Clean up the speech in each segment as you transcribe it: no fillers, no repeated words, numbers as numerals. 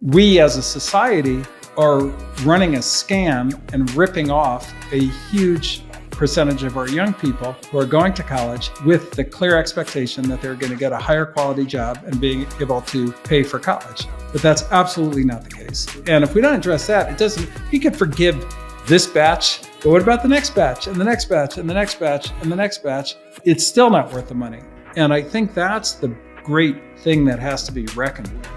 we as a society are running a scam and ripping off a huge percentage of our young people who are going to college with the clear expectation that they're going to get a higher quality job and being able to pay for college. But that's absolutely not the case. And if we don't address that, it doesn't, we could forgive this batch, but what about the next batch and the next batch and the next batch and the next batch? It's still not worth the money. And I think that's the great thing that has to be reckoned with.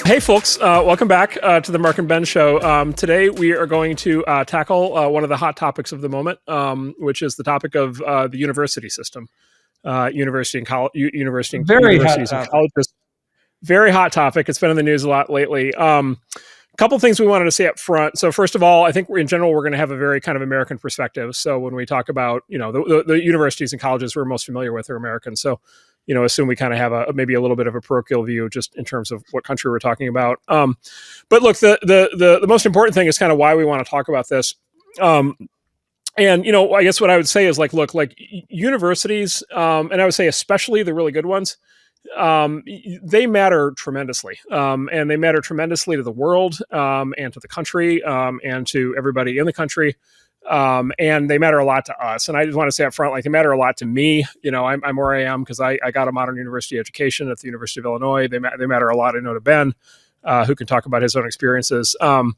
Hey folks, welcome back to the Marc and Ben Show. Today we are going to tackle one of the hot topics of the moment, which is the topic of the university system, universities and colleges. Very hot topic. It's been in the news a lot lately. A couple things we wanted to say up front. So first of all, I think in general we're going to have a very kind of American perspective. So when we talk about the universities and colleges we're most familiar with are American. So assume we kind of have maybe a little bit of a parochial view just in terms of what country we're talking about. But look, the most important thing is kind of why we want to talk about this. And I guess what I would say is like universities, and I would say especially the really good ones, they matter tremendously. And they matter tremendously to the world, and to the country, and to everybody in the country. And they matter a lot to us. And I just want to say up front, like they matter a lot to me. I'm where I am because I got a modern university education at the University of Illinois. They matter a lot, I know, to Ben, who can talk about his own experiences. And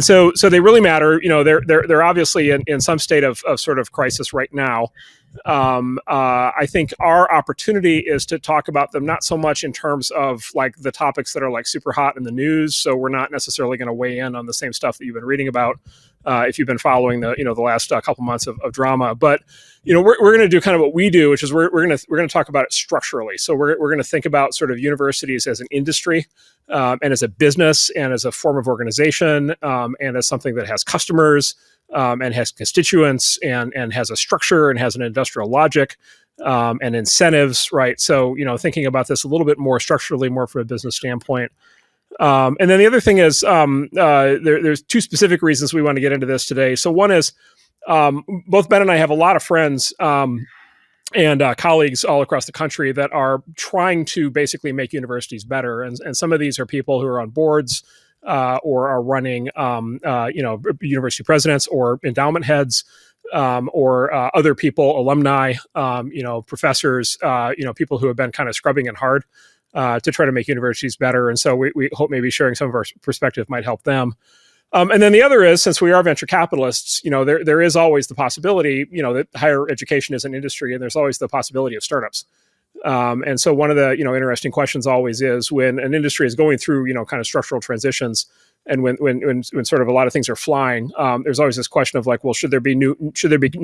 so they really matter. They're obviously in some state of sort of crisis right now. I think our opportunity is to talk about them not so much in terms of like the topics that are like super hot in the news. So we're not necessarily going to weigh in on the same stuff that you've been reading about if you've been following the last couple months of drama. But we're going to do kind of what we do, which is we're going to talk about it structurally. So we're going to think about sort of universities as an industry, and as a business, and as a form of organization, and as something that has customers. And has constituents and has a structure and has an industrial logic and incentives, right? So, thinking about this a little bit more structurally, more from a business standpoint. And then the other thing is there's two specific reasons we want to get into this today. So one is both Ben and I have a lot of friends and colleagues all across the country that are trying to basically make universities better. And some of these are people who are on boards, or are running, university presidents or endowment heads, or other people, alumni, professors, people who have been kind of scrubbing it hard to try to make universities better. And so we hope maybe sharing some of our perspective might help them. And then the other is, since we are venture capitalists, there is always the possibility, that higher education is an industry, and there's always the possibility of startups. And so one of the, interesting questions always is when an industry is going through, kind of structural transitions, and when sort of a lot of things are flying, there's always this question of like, well, should there be new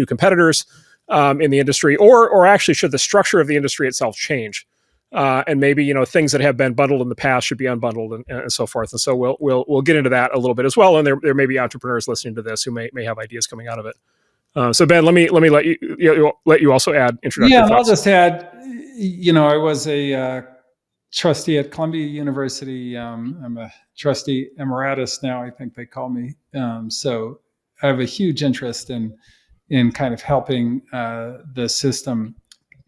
competitors in the industry, or actually should the structure of the industry itself change? And maybe, things that have been bundled in the past should be unbundled and so forth. And so we'll get into that a little bit as well. And there may be entrepreneurs listening to this who may have ideas coming out of it. So Ben, let me let you also add introductory thoughts. I'll just add, I was a trustee at Columbia University. I'm a trustee emeritus now, I think they call me. So I have a huge interest in kind of helping the system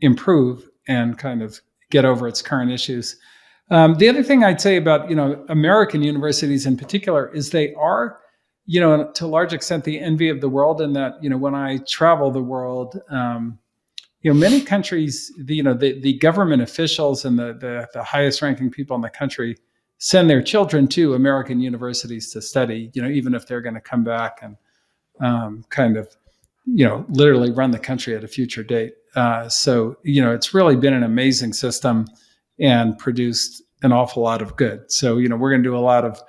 improve and kind of get over its current issues. The other thing I'd say about, American universities in particular is they are, to a large extent, the envy of the world, in that, when I travel the world, many countries, the government officials and the highest ranking people in the country send their children to American universities to study, even if they're going to come back and literally run the country at a future date. So it's really been an amazing system and produced an awful lot of good. So, we're going to do a lot of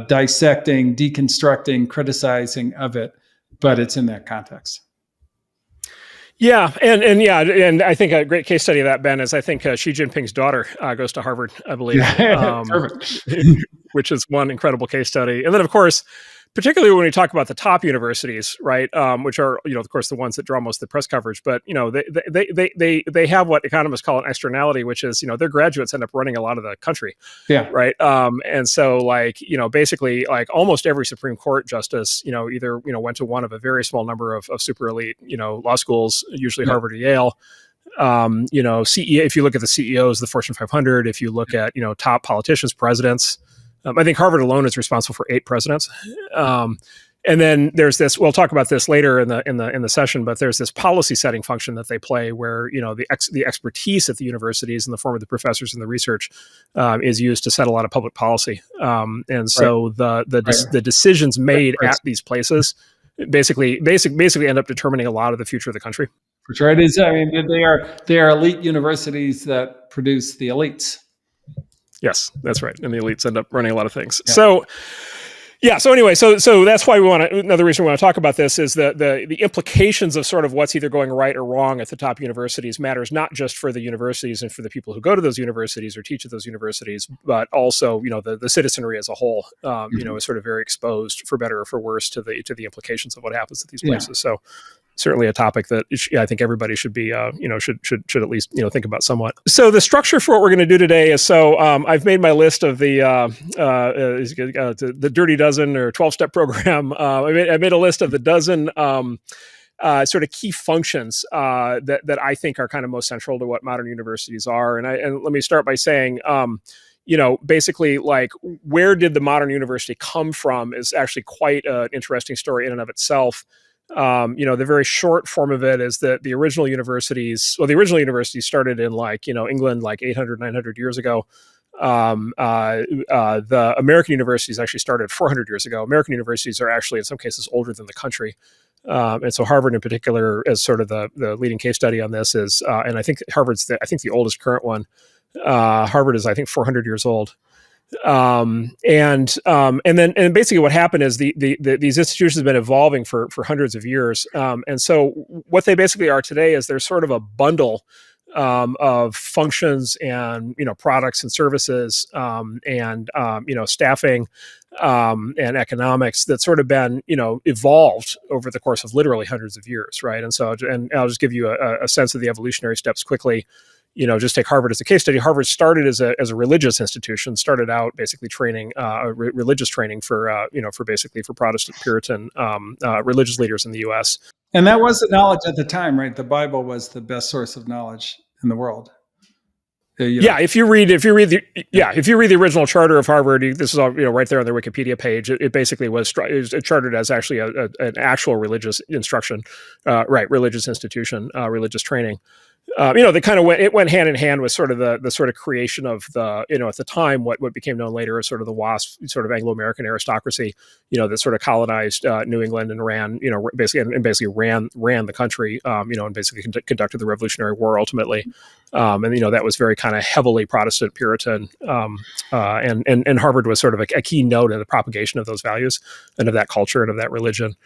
dissecting, deconstructing, criticizing of it, but it's in that context. Yeah, and I think a great case study of that, Ben, is I think Xi Jinping's daughter goes to Harvard, I believe, Perfect. Which is one incredible case study. And then, of course, particularly when we talk about the top universities, right, which are, of course, the ones that draw most of the press coverage, but, they have what economists call an externality, which is, their graduates end up running a lot of the country. Yeah. Right. And so basically almost every Supreme Court justice, either, went to one of a very small number of super elite, law schools, usually Harvard or Yale. CEO. If you look at the CEOs, the Fortune 500, if you look at top politicians, presidents, I think Harvard alone is responsible for 8 presidents. And then there's this. We'll talk about this later in the session, but there's this policy setting function that they play, where the expertise at the universities in the form of the professors and the research is used to set a lot of public policy. And so the decisions made at these places basically end up determining a lot of the future of the country. For sure, it is. I mean, they are elite universities that produce the elites. Yes, that's right. And the elites end up running a lot of things. Yeah. So anyway, so that's why another reason we want to talk about this is that the implications of sort of what's either going right or wrong at the top universities matters not just for the universities and for the people who go to those universities or teach at those universities, but also, the citizenry as a whole, is sort of very exposed, for better or for worse, to the implications of what happens at these places. Yeah. So certainly a topic that I think everybody should be, should at least, think about somewhat. So the structure for what we're going to do today is, I've made my list of the Dirty Dozen or 12-step program. I made a list of the dozen sort of key functions that I think are kind of most central to what modern universities are. And let me start by saying, basically, like, where did the modern university come from is actually quite an interesting story in and of itself. The very short form of it is that the original universities started in England 800, 900 years ago. The American universities actually started 400 years ago. American universities are actually in some cases older than the country. And so Harvard in particular, as sort of the leading case study on this is, and I think Harvard's the oldest current one. Harvard is, I think, 400 years old. And then basically what happened is these institutions have been evolving for hundreds of years. And so what they basically are today is they're sort of a bundle of functions and, products and services, and staffing, and economics that's sort of been, evolved over the course of literally hundreds of years. Right. And I'll just give you a sense of the evolutionary steps quickly. Just take Harvard as a case study. Harvard started as a religious institution, started out basically training, religious training for Protestant Puritan religious leaders in the U.S. And that was the knowledge at the time, right? The Bible was the best source of knowledge in the world. Yeah, if you read the original charter of Harvard, this is all right there on their Wikipedia page. It basically was chartered as actually an actual religious instruction, religious institution, religious training. They kind of went hand in hand with sort of the sort of creation of the, at the time, what became known later as sort of the WASP, sort of Anglo-American aristocracy, that sort of colonized New England and ran, basically ran the country, and basically conducted the Revolutionary War ultimately. And that was very kind of heavily Protestant Puritan, and Harvard was sort of a key node in the propagation of those values and of that culture and of that religion.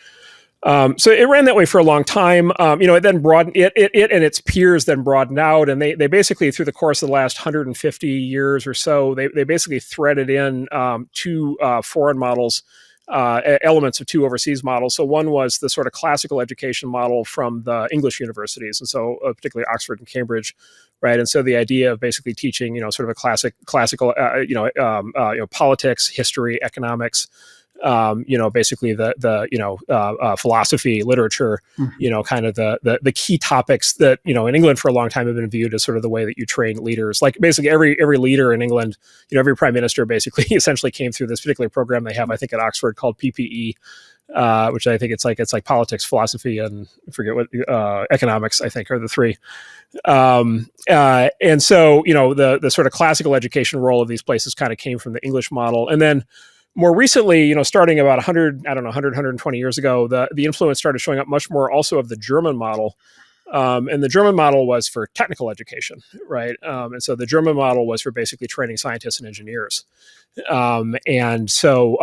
So it ran that way for a long time. It then broadened, it and its peers then broadened out, and they basically, through the course of the last 150 years or so, they basically threaded in two foreign models, elements of two overseas models. So one was the sort of classical education model from the English universities, and so particularly Oxford and Cambridge, right? And so the idea of basically teaching, sort of a classical, politics, history, economics, basically the philosophy, literature, kind of the key topics that, in England for a long time have been viewed as sort of the way that you train leaders. Like basically every leader in England, every prime minister basically essentially came through this particular program they have, I think, at Oxford called PPE, which I think it's like politics, philosophy, and I forget what, economics, I think, are the three. And so, the sort of classical education role of these places kind of came from the English model. And then more recently, starting about 120 years ago, the influence started showing up much more also of the German model. And the German model was for technical education, right? And so the German model was for basically training scientists and engineers. And so,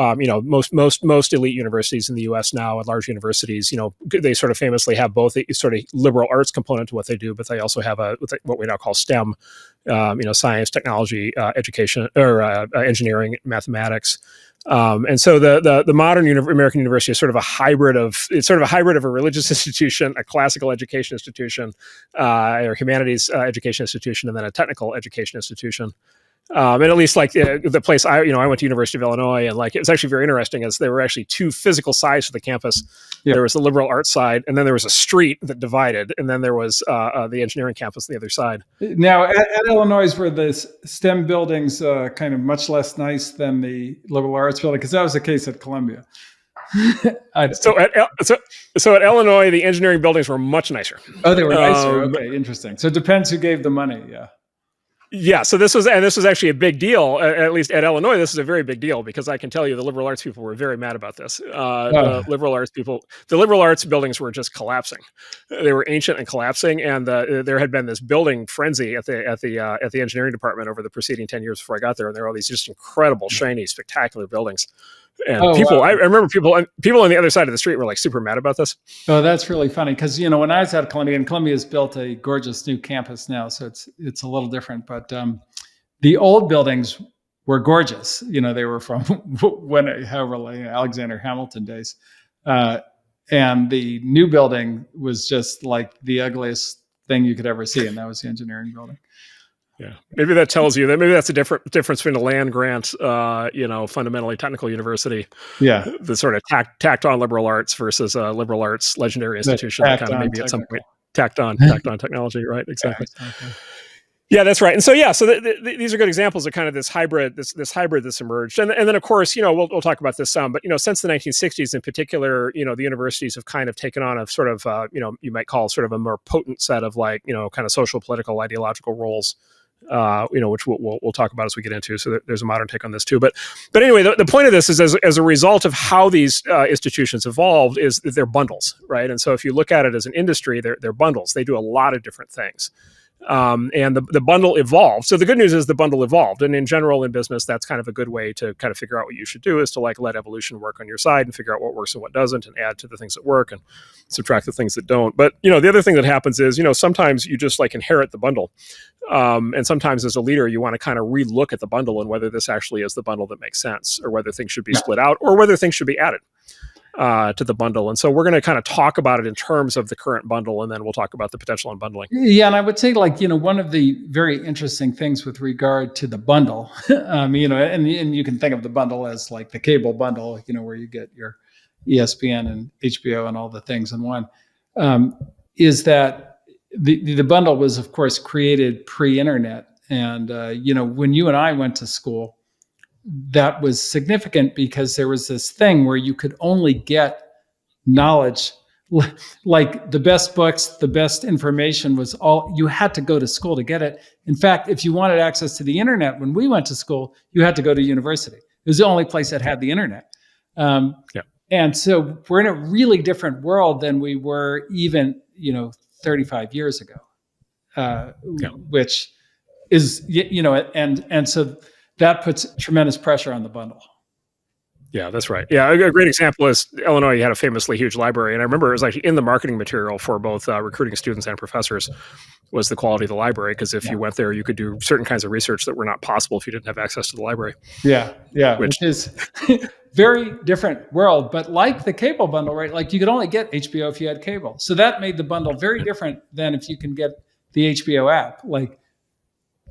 most elite universities in the U.S. now, and large universities, they sort of famously have both a sort of liberal arts component to what they do, but they also have what we now call STEM, science, technology, education, or engineering, mathematics. And so the modern American university is sort of a hybrid of a religious institution, a classical education institution, or humanities education institution, and then a technical education institution. And at least like the place I went to University of Illinois, and like it was actually very interesting as there were actually two physical sides to the campus. Yep. There was the liberal arts side, and then there was a street that divided, and then there was the engineering campus on the other side. Now at Illinois, were the STEM buildings kind of much less nice than the liberal arts building? Because that was the case at Columbia. So at Illinois, the engineering buildings were much nicer. Oh, they were nicer. Okay, interesting. So it depends who gave the money. Yeah. Yeah, so this was actually a big deal. At least at Illinois, this is a very big deal because I can tell you the liberal arts people were very mad about this. The liberal arts buildings were just collapsing. They were ancient and collapsing, and there had been this building frenzy at the engineering department over the preceding 10 years before I got there, and there were all these just incredible, shiny, spectacular buildings. And I remember people on the other side of the street were like super mad about this. Oh, that's really funny because when I was at Columbia, and Columbia's built a gorgeous new campus now, so it's a little different. But the old buildings were gorgeous. They were from Alexander Hamilton days, and the new building was just like the ugliest thing you could ever see, and that was the engineering building. Yeah, maybe that tells you that maybe that's a difference between a land grant, fundamentally technical university, the sort of tacked on liberal arts versus a liberal arts legendary institution that kind of maybe at some point tacked on technology, right? Exactly. Yeah, exactly. Yeah, that's right. And so these are good examples of kind of this hybrid that's emerged. And then of course, we'll talk about this some, but since the 1960s in particular, the universities have kind of taken on a sort of you might call sort of a more potent set of like kind of social, political, ideological roles. Which we'll talk about as we get into. So there's a modern take on this too. But anyway, the point of this is as a result of how these institutions evolved is that they're bundles, right? And so if you look at it as an industry, they're bundles. They do a lot of different things. And the bundle evolved. So the good news is the bundle evolved. And in general, in business, that's kind of a good way to kind of figure out what you should do is to like let evolution work on your side and figure out what works and what doesn't and add to the things that work and subtract the things that don't. But, the other thing that happens is, sometimes you just like inherit the bundle. And sometimes as a leader, you want to kind of relook at the bundle and whether this actually is the bundle that makes sense or whether things should be split out or whether things should be added. To the bundle. And so we're going to kind of talk about it in terms of the current bundle, and then we'll talk about the potential unbundling. Yeah, and I would say one of the very interesting things with regard to the bundle, and you can think of the bundle as like the cable bundle, where you get your ESPN and HBO and all the things in one, is that the bundle was, of course, created pre-internet. And, when you and I went to school, that was significant because there was this thing where you could only get knowledge, like the best books, the best information was all, you had to go to school to get it. In fact, if you wanted access to the internet, when we went to school, you had to go to university. It was the only place that had the internet. And so we're in a really different world than we were even, 35 years ago, which is, and so that puts tremendous pressure on the bundle. Yeah, that's right. Yeah, a great example is Illinois. You had a famously huge library, and I remember it was actually in the marketing material for both recruiting students and professors was the quality of the library, because if you went there, you could do certain kinds of research that were not possible if you didn't have access to the library. Yeah, which is very different world, but like the cable bundle, right? Like you could only get HBO if you had cable. So that made the bundle very different than if you can get the HBO app. Like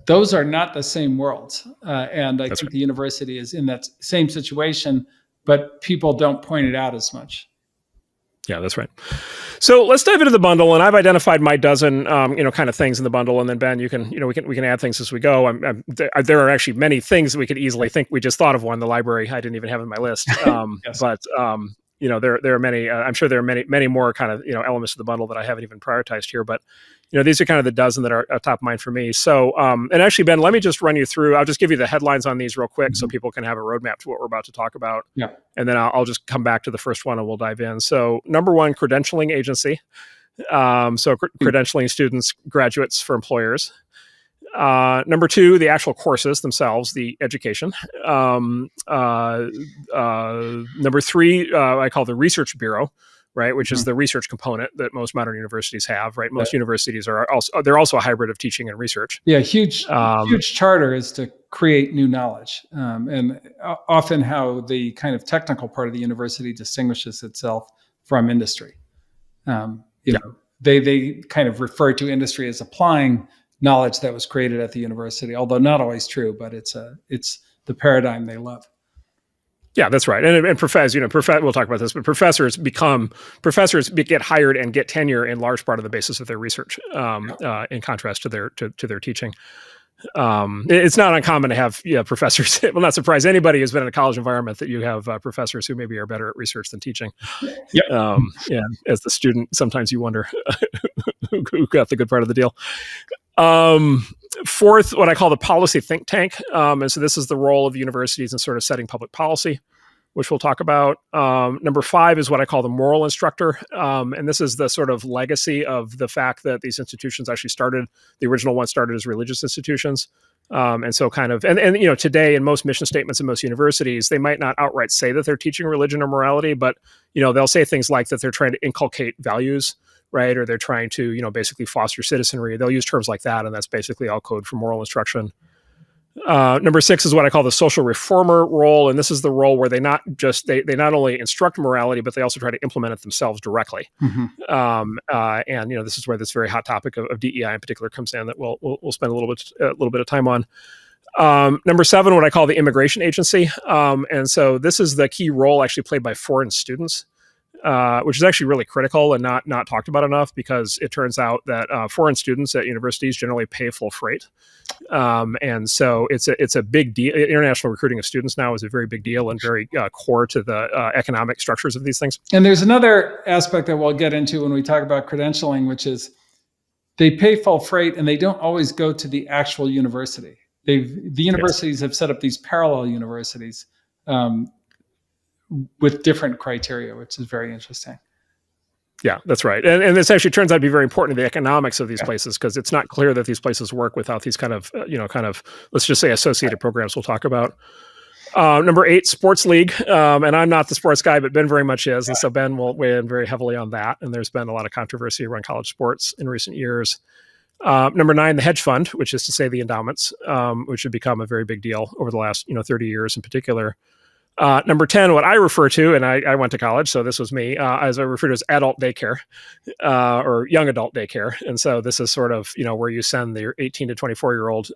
those are not the same worlds. And I think the university is in that same situation, but people don't point it out as much. Yeah, that's right. So let's dive into the bundle, and I've identified my dozen, kind of things in the bundle, and then Ben, you can, we can add things as we go. There are actually many things that we could easily think. We just thought of one, the library. I didn't even have in my list, yes. But there are many. I'm sure there are many more kind of elements of the bundle that I haven't even prioritized here, but. These are kind of the dozen that are top of mind for me. So, and actually, Ben, let me just run you through. I'll just give you the headlines on these real quick so people can have a roadmap to what we're about to talk about. Yeah. And then I'll just come back to the first one and we'll dive in. So, number one, credentialing agency. Credentialing students, graduates for employers. Number two, the actual courses themselves, the education. Number three, I call the research bureau. Right, which is the research component that most modern universities have. Right, most universities are also a hybrid of teaching and research. Yeah, huge charter is to create new knowledge, and often how the kind of technical part of the university distinguishes itself from industry. They kind of refer to industry as applying knowledge that was created at the university, although not always true, but it's the paradigm they love. Yeah, that's right. And professors, we'll talk about this, but professors get hired and get tenure in large part on the basis of their research, in contrast to their teaching. It's not uncommon to have professors. It will not surprise anybody who's been in a college environment that you have professors who maybe are better at research than teaching. Yep. And as the student, sometimes you wonder who got the good part of the deal. Fourth, what I call the policy think tank. And so this is the role of universities in sort of setting public policy, which we'll talk about. Number 5 is what I call the moral instructor. And this is the sort of legacy of the fact that these institutions actually the original one started as religious institutions. And so kind of, and today in most mission statements in most universities, they might not outright say that they're teaching religion or morality, but, they'll say things like that they're trying to inculcate values, right? Or they're trying to, basically foster citizenry. They'll use terms like that. And that's basically all code for moral instruction. Number 6 is what I call the social reformer role. And this is the role where they not only instruct morality, but they also try to implement it themselves directly. Mm-hmm. And this is where this very hot topic of DEI in particular comes in that we'll spend a little bit of time on. Number 7, what I call the immigration agency. And so this is the key role actually played by foreign students. Which is actually really critical and not talked about enough, because it turns out that foreign students at universities generally pay full freight, and so it's a big deal. International recruiting of students now is a very big deal and very core to the economic structures of these things. And there's another aspect that we'll get into when we talk about credentialing, which is they pay full freight and they don't always go to the actual university. The universities have set up these parallel universities. With different criteria, which is very interesting. Yeah, that's right. And this actually turns out to be very important to the economics of these places, because it's not clear that these places work without these kind of, let's just say associated programs we'll talk about. Number 8, sports league. And I'm not the sports guy, but Ben very much is. And so Ben will weigh in very heavily on that. And there's been a lot of controversy around college sports in recent years. Number 9, the hedge fund, which is to say the endowments, which have become a very big deal over the last 30 years in particular. Number 10, what I refer to, and I went to college, so this was me, as I refer to as adult daycare, or young adult daycare. And so this is sort of, where you send your 18 to 24-year-old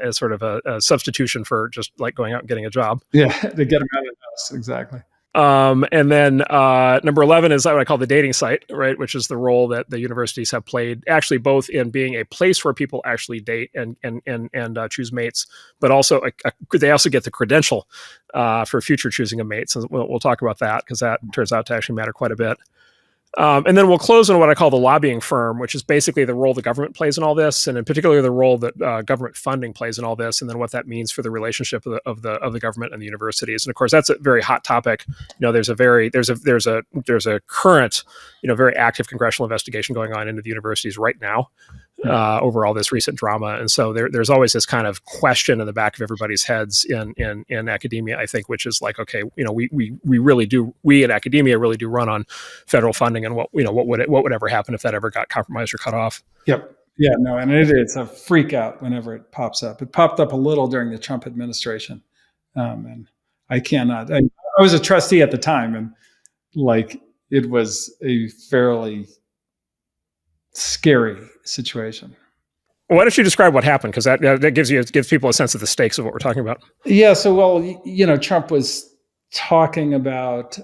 as sort of a substitution for just like going out and getting a job. Yeah, to get them out of the house, exactly. And then number 11 is what I call the dating site, right? Which is the role that the universities have played, actually both in being a place where people actually date and choose mates, but also they also get the credential for future choosing of mates. And we'll talk about that, because that turns out to actually matter quite a bit. And then we'll close on what I call the lobbying firm, which is basically the role the government plays in all this, and in particular the role that government funding plays in all this, and then what that means for the relationship of the government and the universities. And of course, that's a very hot topic. There's a current, very active congressional investigation going on into the universities right now over all this recent drama. And so there's always this kind of question in the back of everybody's heads in academia, I think, which is like, okay, we in academia really do run on federal funding, and what would ever happen if that ever got compromised or cut off. Yep. Yeah, no, and it's a freak out whenever it pops up. It popped up a little during the Trump administration. And I was a trustee at the time, and it was a fairly scary situation. Why don't you describe what happened? Because that gives people a sense of the stakes of what we're talking about. Yeah. So, Trump was talking about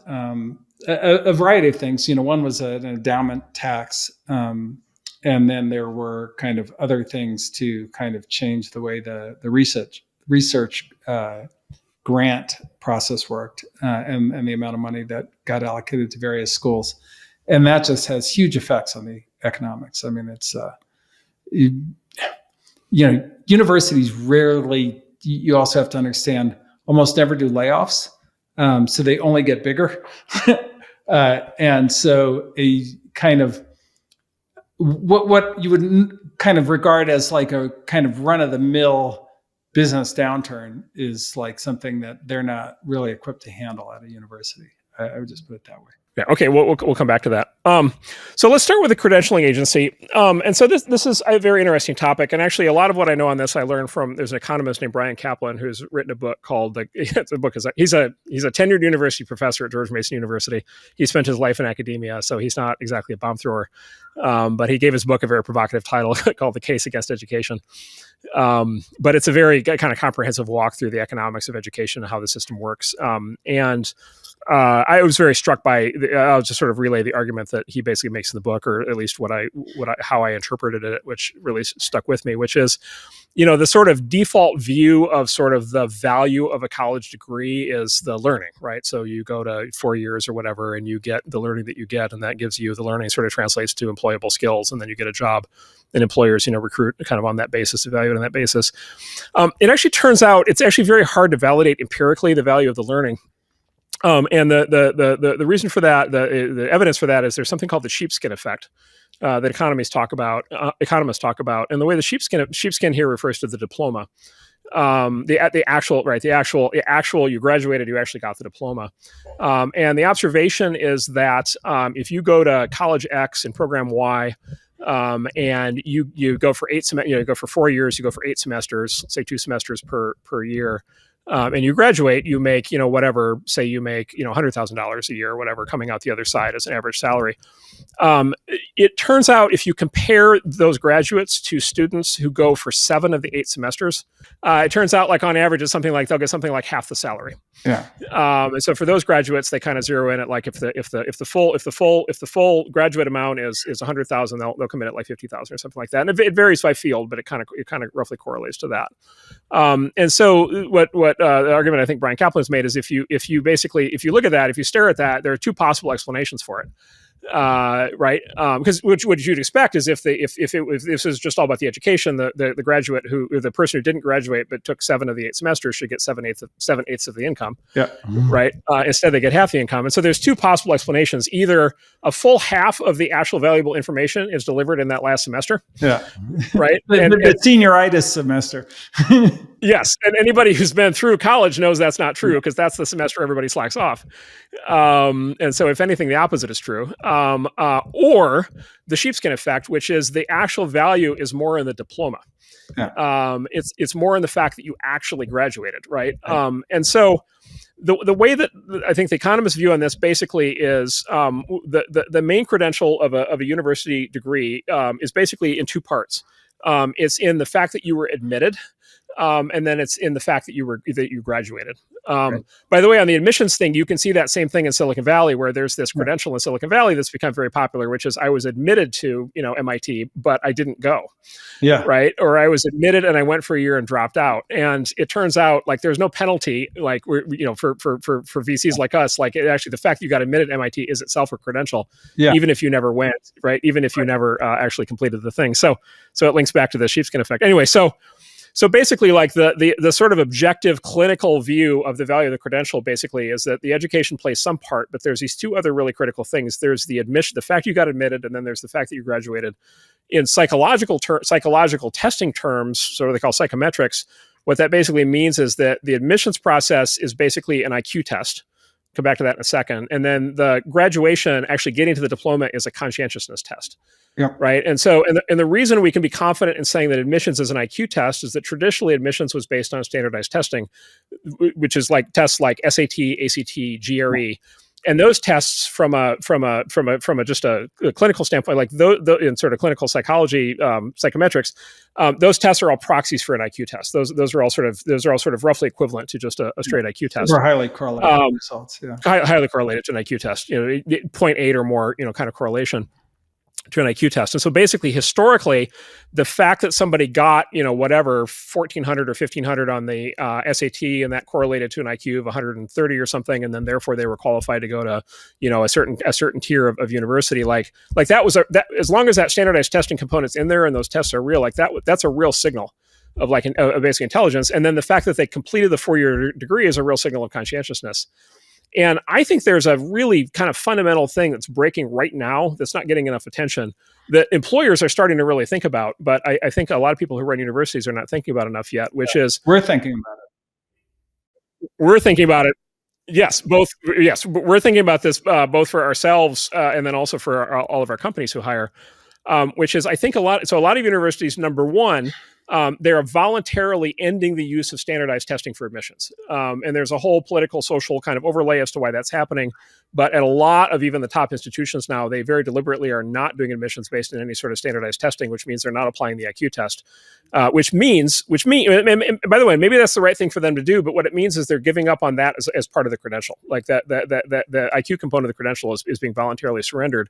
a variety of things. One was an endowment tax, and then there were kind of other things to kind of change the way the research grant process worked, and the amount of money that got allocated to various schools. And that just has huge effects on the economics. I mean, it's, universities rarely, you also have to understand, almost never do layoffs. So they only get bigger. And so a kind of, what you would kind of regard as like a kind of run-of-the-mill business downturn is like something that they're not really equipped to handle at a university. I would just put it that way. Yeah. Okay. We'll come back to that. So let's start with the credentialing agency. And so this is a very interesting topic. And actually, a lot of what I know on this I learned from there's an economist named Brian Kaplan who's written a book called he's a tenured university professor at George Mason University. He spent his life in academia, so he's not exactly a bomb thrower. But he gave his book a very provocative title called "The Case Against Education." But it's a very kind of comprehensive walk through the economics of education and how the system works. I was very struck by. I'll just sort of relay the argument that he basically makes in the book, or at least how I interpreted it, which really stuck with me. Which is, the sort of default view of sort of the value of a college degree is the learning, right? So you go to 4 years or whatever, and you get the learning that you get, and that gives you the learning sort of translates to employable skills, and then you get a job, and employers, recruit kind of on that basis, evaluate on that basis. It actually turns out it's actually very hard to validate empirically the value of the learning. And the reason for that, the evidence for that is there's something called the sheepskin effect that economists talk about. And the way the sheepskin here refers to the diploma. The actual you graduated, you actually got the diploma. And the observation is that if you go to college X and program Y, and you go for 4 years, you go for 8 semesters, say 2 semesters per year. And you graduate, you make, whatever, say you make, $100,000 a year or whatever coming out the other side as an average salary. It turns out if you compare those graduates to students who go for 7 of the 8 semesters, it turns out like on average, it's something like they'll get something like half the salary. Yeah. And so for those graduates, they kind of zero in at like if the full graduate amount is 100,000, they'll come in at like 50,000 or something like that. And it varies by field, but it kind of roughly correlates to that. And so what the argument I think Brian Kaplan has made is if you look at that, if you stare at that, there are 2 possible explanations for it. Right? Because what you'd expect is if this is just all about the education, the graduate or the person who didn't graduate but took 7 of the 8 semesters should get 7/8 of the income. Yeah. Right. Instead, they get half the income. And so there's 2 possible explanations: either a full half of the actual valuable information is delivered in that last semester. Yeah. Right. the senioritis semester. Yes. And anybody who's been through college knows that's not true, because that's the semester everybody slacks off. And so if anything, the opposite is true. Or the sheepskin effect, which is the actual value is more in the diploma. Yeah. It's more in the fact that you actually graduated. Right. And so the way that I think the economist view on this basically is the main credential of a university degree is basically in 2 parts. It's in the fact that you were admitted, and then it's in the fact that you graduated. Right. By the way, on the admissions thing, you can see that same thing in Silicon Valley, where there's this credential in Silicon Valley that's become very popular, which is I was admitted to MIT, but I didn't go. Yeah. Right. Or I was admitted and I went for a year and dropped out. And it turns out like there's no penalty, like for VCs like us. Like actually, the fact that you got admitted at MIT is itself a credential, even if you never went. Right. Even if you never actually completed the thing. So it links back to the sheepskin effect. Anyway, So basically, like the sort of objective clinical view of the value of the credential basically is that the education plays some part, but there's these 2 other really critical things. There's the admission, the fact you got admitted, and then there's the fact that you graduated. In psychological testing terms, sort of they call psychometrics, what that basically means is that the admissions process is basically an IQ test. Come back to that in a second. And then the graduation, actually getting to the diploma, is a conscientiousness test. Yeah. Right. And so, and the reason we can be confident in saying that admissions is an IQ test is that traditionally admissions was based on standardized testing, which is like tests like SAT, ACT, GRE. And those tests from just a clinical standpoint, like in sort of clinical psychology, psychometrics, those tests are all proxies for an IQ test. Those are all sort of roughly equivalent to just a straight IQ test. Or highly correlated results. Yeah. Highly correlated to an IQ test. 0.8 or more, kind of correlation to an IQ test. And so basically, historically, the fact that somebody got, whatever, 1,400 or 1,500 on the SAT, and that correlated to an IQ of 130 or something, and then therefore they were qualified to go to, a certain tier of university, like that was that as long as that standardized testing component's in there and those tests are real, like that's a real signal of basic intelligence. And then the fact that they completed the 4-year degree is a real signal of conscientiousness. And I think there's a really kind of fundamental thing that's breaking right now that's not getting enough attention that employers are starting to really think about. But I think a lot of people who run universities are not thinking about enough yet, which is... We're thinking about it. We're thinking about it. Yes, both. Yes, we're thinking about this both for ourselves and then also for all of our companies who hire, which is, I think, a lot. So a lot of universities, number one, they are voluntarily ending the use of standardized testing for admissions. And there's a whole political, social kind of overlay as to why that's happening. But at a lot of even the top institutions now, they very deliberately are not doing admissions based on any sort of standardized testing, which means they're not applying the IQ test. Which means, and by the way, maybe that's the right thing for them to do. But what it means is they're giving up on that as part of the credential. Like that the IQ component of the credential is being voluntarily surrendered.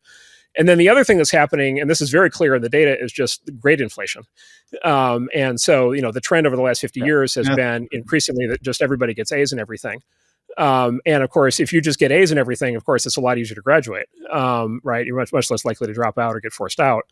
And then the other thing that's happening, and this is very clear in the data, is just grade inflation. And so, the trend over the last 50 years has been increasingly that just everybody gets A's in everything. And of course, if you just get A's in everything, of course, it's a lot easier to graduate, right? You're much less likely to drop out or get forced out.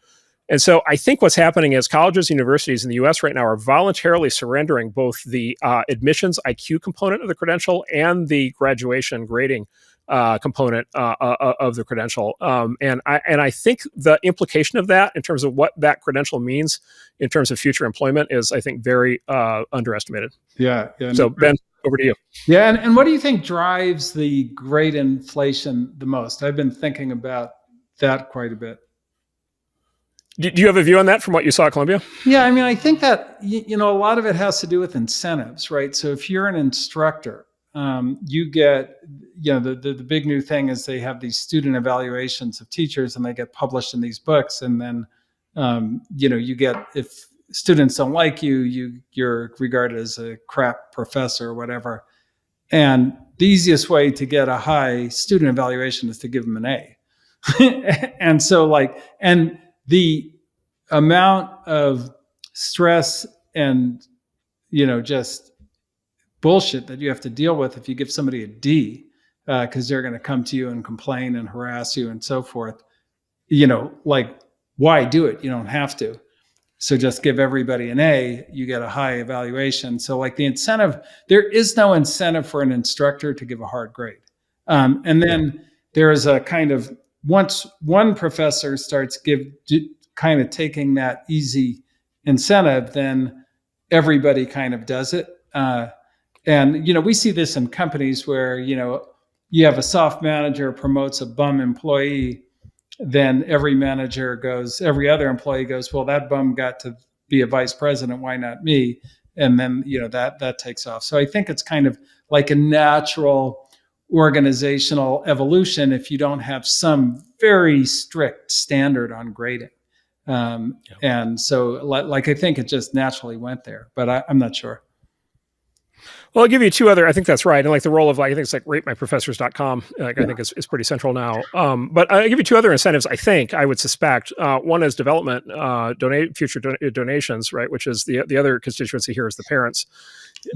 And so I think what's happening is colleges and universities in the US right now are voluntarily surrendering both the admissions IQ component of the credential and the graduation grading component of the credential. And I think the implication of that in terms of what that credential means in terms of future employment is, I think, very underestimated. Yeah. So Ben, over to you. Yeah. And what do you think drives the grade inflation the most? I've been thinking about that quite a bit. Do you have a view on that from what you saw at Columbia? Yeah, I mean, I think that, a lot of it has to do with incentives, right? So if you're an instructor, you get, the big new thing is they have these student evaluations of teachers and they get published in these books. And then, you get, if students don't like you, you're regarded as a crap professor or whatever. And the easiest way to get a high student evaluation is to give them an A. And so and the amount of stress and, just bullshit that you have to deal with if you give somebody a D, because they're going to come to you and complain and harass you and so forth, why do it? You don't have to. So just give everybody an A, you get a high evaluation. So the incentive, there is no incentive for an instructor to give a hard grade. And then there is a kind of, once one professor starts kind of taking that easy incentive, then everybody kind of does it. And, we see this in companies where, you have a soft manager promotes a bum employee, then every other employee goes, well, that bum got to be a vice president. Why not me? And then, that takes off. So I think it's kind of like a natural organizational evolution if you don't have some very strict standard on grading. And so I think it just naturally went there, but I'm not sure. Well, I'll give you two other, I think that's right. And the role of I think it's ratemyprofessors.com, I think is pretty central now. But I'll give you two other incentives, I would suspect. One is development, future donations, right? Which is the other constituency here is the parents.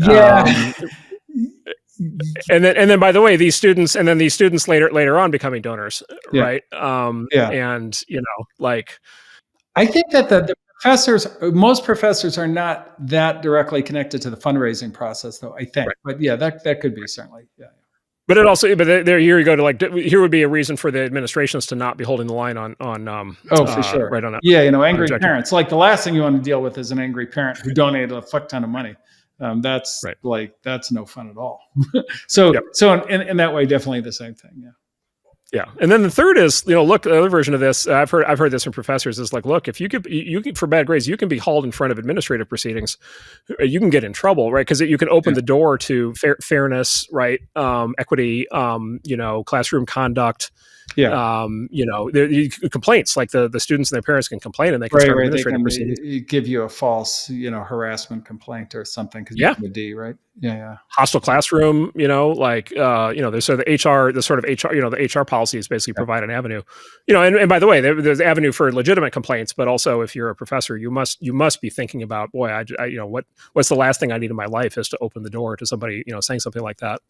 Yeah. And then by the way, these students later on becoming donors, right? And I think that the most professors are not that directly connected to the fundraising process, though, I think. Right. But that could be certainly. Yeah. But here you go to here would be a reason for the administrations to not be holding the line on for sure. Right on that. Yeah, angry parents. The last thing you want to deal with is an angry parent who donated a fuck ton of money. That's right. That's no fun at all. So in that way, definitely the same thing. Yeah. Yeah, and then the third is, look, the other version of this, I've heard this from professors is look, if you for bad grades, you can be hauled in front of administrative proceedings, you can get in trouble, right? Because you can open the door to fairness, right? Equity, classroom conduct. Yeah. Complaints the students and their parents can complain and they can start administrative proceedings. Give you a false, harassment complaint or something because you have a D, right? Yeah. Hostile classroom, there's sort of the HR policies basically provide an avenue, and by the way, there's an avenue for legitimate complaints, but also if you're a professor, you must be thinking about, boy, what's the last thing I need in my life is to open the door to somebody, saying something like that.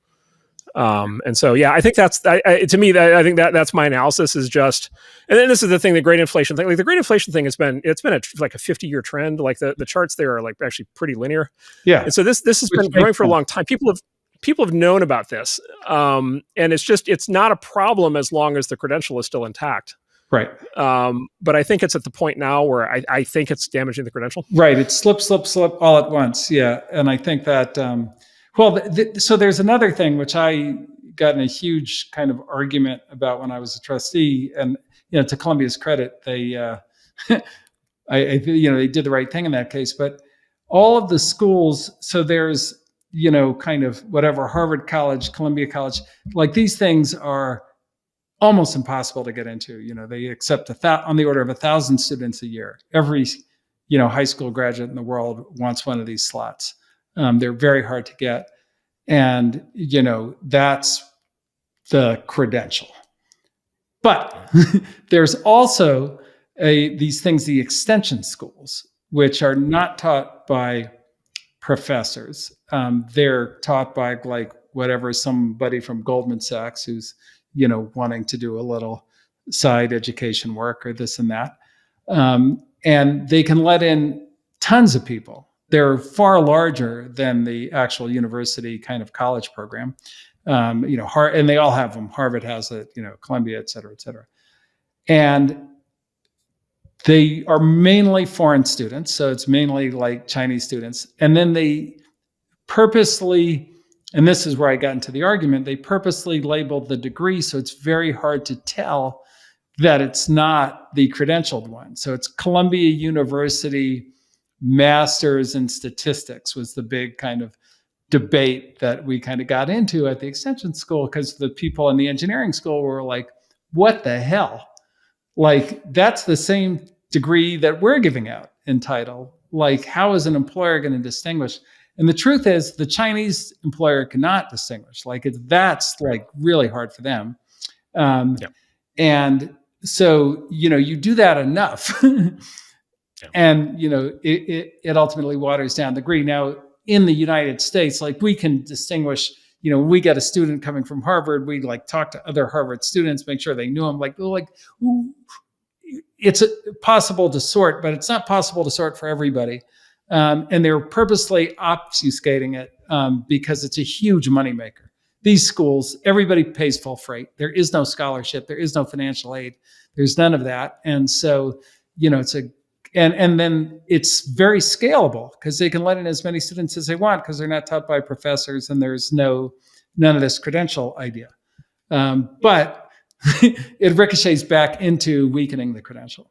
And so, I think that's, to me, I think that's my analysis is just, and then this is the thing, the grade inflation thing, the grade inflation thing it's been a 50-year trend. The charts there are actually pretty linear. Yeah. And so this has been going for a long time. People have known about this. And it's not a problem as long as the credential is still intact. Right. But I think it's at the point now where I think it's damaging the credential. Right. It's slip all at once. Yeah. And I think that, so there's another thing which I got in a huge kind of argument about when I was a trustee. And to Columbia's credit, they they did the right thing in that case. But all of the schools, so there's kind of whatever, Harvard College, Columbia College, like these things are almost impossible to get into. They accept on the order of 1,000 students a year. Every high school graduate in the world wants one of these slots. They're very hard to get, and that's the credential. But there's also these things, the extension schools, which are not taught by professors. They're taught by like whatever, somebody from Goldman Sachs who's wanting to do a little side education work or this and that. And they can let in tons of people. They're far larger than the actual university kind of college program. And they all have them. Harvard has it, Columbia, et cetera, et cetera. And they are mainly foreign students. So it's mainly like Chinese students. And then they purposely, and this is where I got into the argument, they purposely labeled the degree so it's very hard to tell that it's not the credentialed one. So it's Columbia University Masters in Statistics was the big kind of debate that we kind of got into at the extension school, because the people in the engineering school were like, what the hell? Like, that's the same degree that we're giving out in title. Like, how is an employer going to distinguish? And the truth is, the Chinese employer cannot distinguish. Like, that's like really hard for them. And so, you do that enough, and, it ultimately waters down the degree. Now, in the United States, like, we can distinguish, we get a student coming from Harvard, we like talk to other Harvard students, make sure they knew them, it's possible to sort, but it's not possible to sort for everybody. And they're purposely obfuscating it because it's a huge moneymaker. These schools, everybody pays full freight. There is no scholarship. There is no financial aid. There's none of that. And so, and then it's very scalable because they can let in as many students as they want because they're not taught by professors and there's none of this credential idea. But it ricochets back into weakening the credential.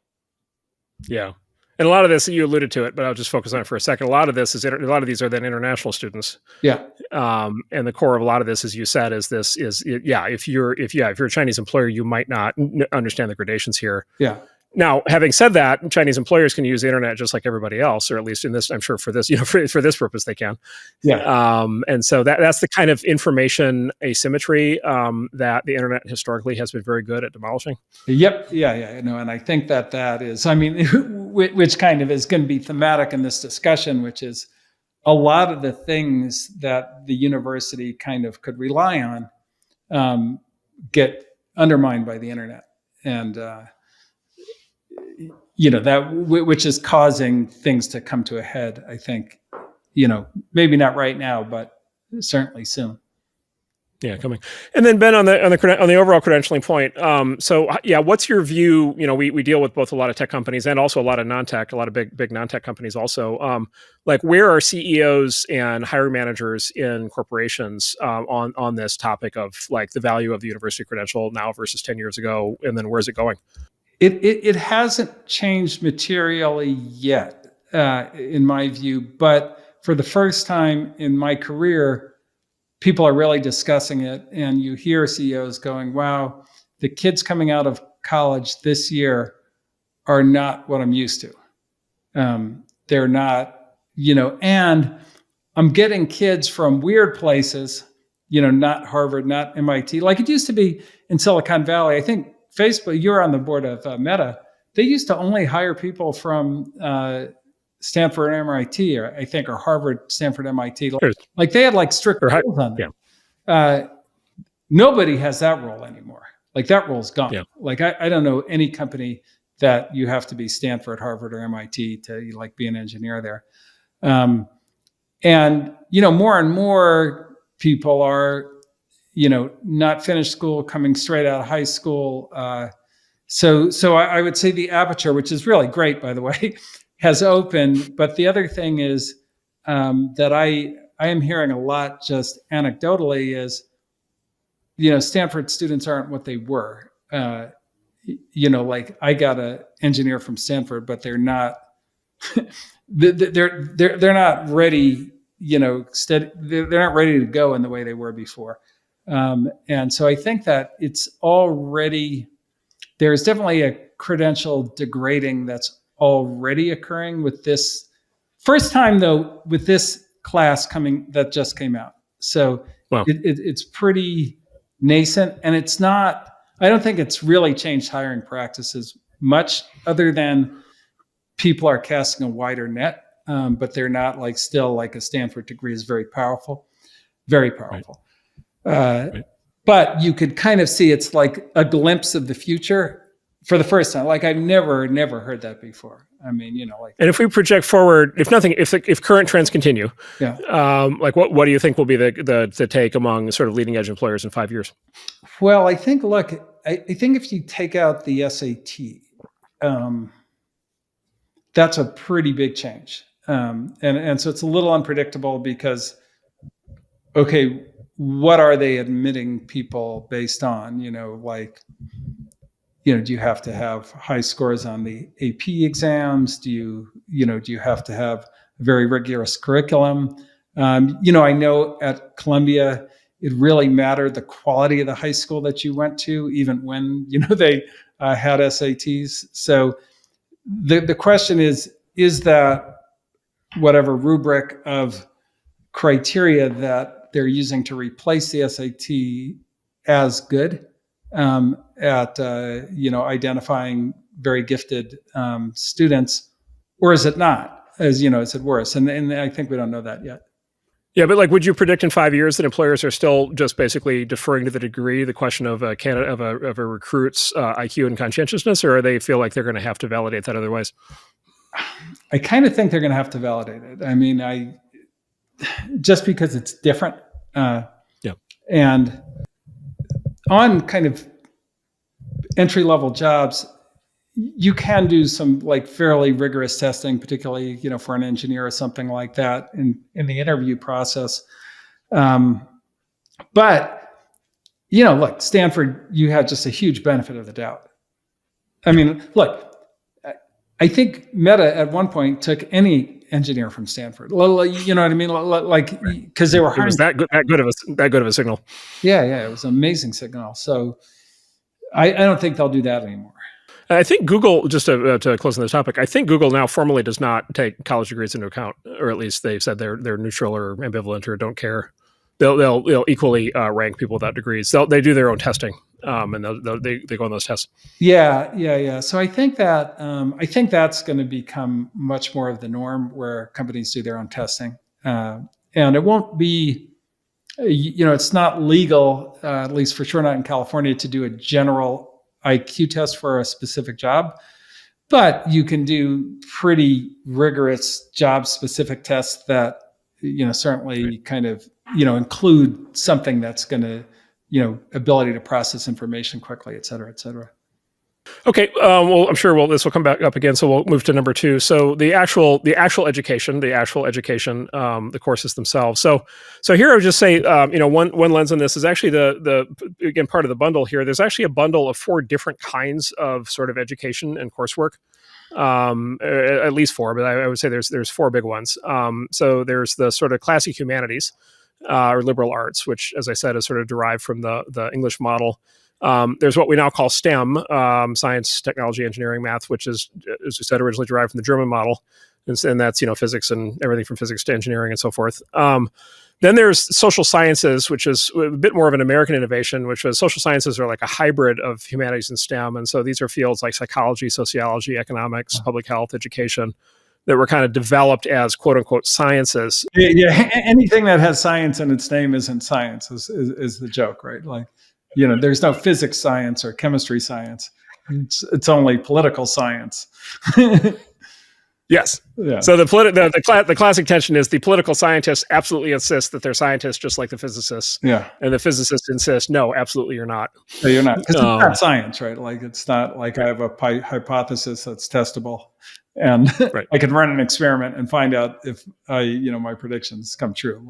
Yeah. And a lot of this, you alluded to it, but I'll just focus on it for a second. A lot of these are then international students. Yeah. And the core of a lot of this, as you said, if you're a Chinese employer, you might not understand the gradations here. Yeah. Now, having said that, Chinese employers can use the internet just like everybody else, or at least in this, I'm sure for this, for this purpose, they can. Yeah. And so that's the kind of information asymmetry that the internet historically has been very good at demolishing. Yep. Yeah. And I think that is, which kind of is going to be thematic in this discussion, which is a lot of the things that the university kind of could rely on get undermined by the internet. And, that which is causing things to come to a head, I think, maybe not right now, but certainly soon. Yeah, coming. And then Ben, on the overall credentialing point. What's your view? We deal with both a lot of tech companies and also a lot of non-tech, a lot of big non-tech companies also. Where are CEOs and hiring managers in corporations on this topic of like the value of the university credential now versus 10 years ago, and then where's it going? It hasn't changed materially yet, in my view. But for the first time in my career, people are really discussing it. And you hear CEOs going, wow, the kids coming out of college this year are not what I'm used to. They're not, and I'm getting kids from weird places, not Harvard, not MIT, like it used to be in Silicon Valley. I think Facebook, you're on the board of Meta. They used to only hire people from Stanford and MIT, or I think, or Harvard, Stanford, MIT. Like they had like strict rules on them. Yeah. Nobody has that rule anymore. Like that rule's gone. Yeah. Like I don't know any company that you have to be Stanford, Harvard, or MIT to like be an engineer there. And more and more people are not finished school, coming straight out of high school. So I would say the aperture, which is really great, by the way, has opened. But the other thing is that I am hearing a lot just anecdotally is Stanford students aren't what they were. Like I got an engineer from Stanford, but they're not. they're not ready. They're not ready to go in the way they were before. And so I think that there's definitely a credential degrading that's already occurring with this first time, though, with this class that just came out. So wow. It's pretty nascent, and I don't think it's really changed hiring practices much, other than people are casting a wider net, but they're not still like a Stanford degree is very powerful. Very powerful. Right. But you could kind of see it's like a glimpse of the future for the first time. Like I've never heard that before. I mean, and if we project forward, if current trends continue, what do you think will be the take among sort of leading edge employers in 5 years? Well, I think if you take out the SAT, that's a pretty big change. And so it's a little unpredictable because, okay, what are they admitting people based on? Do you have to have high scores on the AP exams? Do you have to have a very rigorous curriculum? I know at Columbia, it really mattered the quality of the high school that you went to, even when, they had SATs. So the question is that whatever rubric of criteria that they're using to replace the SAT as good at identifying very gifted students, or is it not? Is it worse? And I think we don't know that yet. Yeah, but would you predict in 5 years that employers are still just basically deferring to the degree, the question of a recruit's IQ and conscientiousness, or they feel like they're going to have to validate that otherwise? I kind of think they're going to have to validate it. I mean, just because it's different. And on kind of entry-level jobs, you can do some fairly rigorous testing, particularly, for an engineer or something like that in the interview process. But, look, Stanford, you had just a huge benefit of the doubt. I mean, look, I think Meta at one point took any engineer from Stanford. You know what I mean? Because they were hiring. It was that good of a signal. Yeah, it was an amazing signal. So I don't think they'll do that anymore. I think Google, just to close on this topic, I think Google now formally does not take college degrees into account, or at least they've said they're neutral or ambivalent or don't care. They'll equally rank people without degrees. They do their own testing, and they go on those tests. Yeah. So I think that's going to become much more of the norm, where companies do their own testing, and it won't be, it's not legal, at least for sure not in California, to do a general IQ test for a specific job, but you can do pretty rigorous job-specific tests that certainly kind of include something that's going to ability to process information quickly, et cetera, et cetera. Okay. Well, I'm sure this will come back up again. So we'll move to number 2. So the actual education, the courses themselves. So here I would just say, one lens on this is actually again, part of the bundle here. There's actually a bundle of 4 different kinds of sort of education and coursework. At least 4, but I would say there's 4 big ones. So there's the sort of classic humanities, or liberal arts, which, as I said, is sort of derived from the English model. There's what we now call STEM, science, technology, engineering, math, which is, as we said, originally derived from the German model. And that's, physics and everything from physics to engineering and so forth. Then there's social sciences, which is a bit more of an American innovation, which was social sciences are like a hybrid of humanities and STEM. And so these are fields like psychology, sociology, economics, public health, education, that were kind of developed as quote unquote sciences. Yeah. Anything that has science in its name isn't science is the joke, right? There's no physics science or chemistry science. It's only political science. Yes. Yeah. So the classic tension is the political scientists absolutely insist that they're scientists just like the physicists. Yeah. And the physicists insist, no, absolutely you're not. No, you're not. Because it's not science, right? It's not like I have a hypothesis that's testable. And right. I can run an experiment and find out if my predictions come true.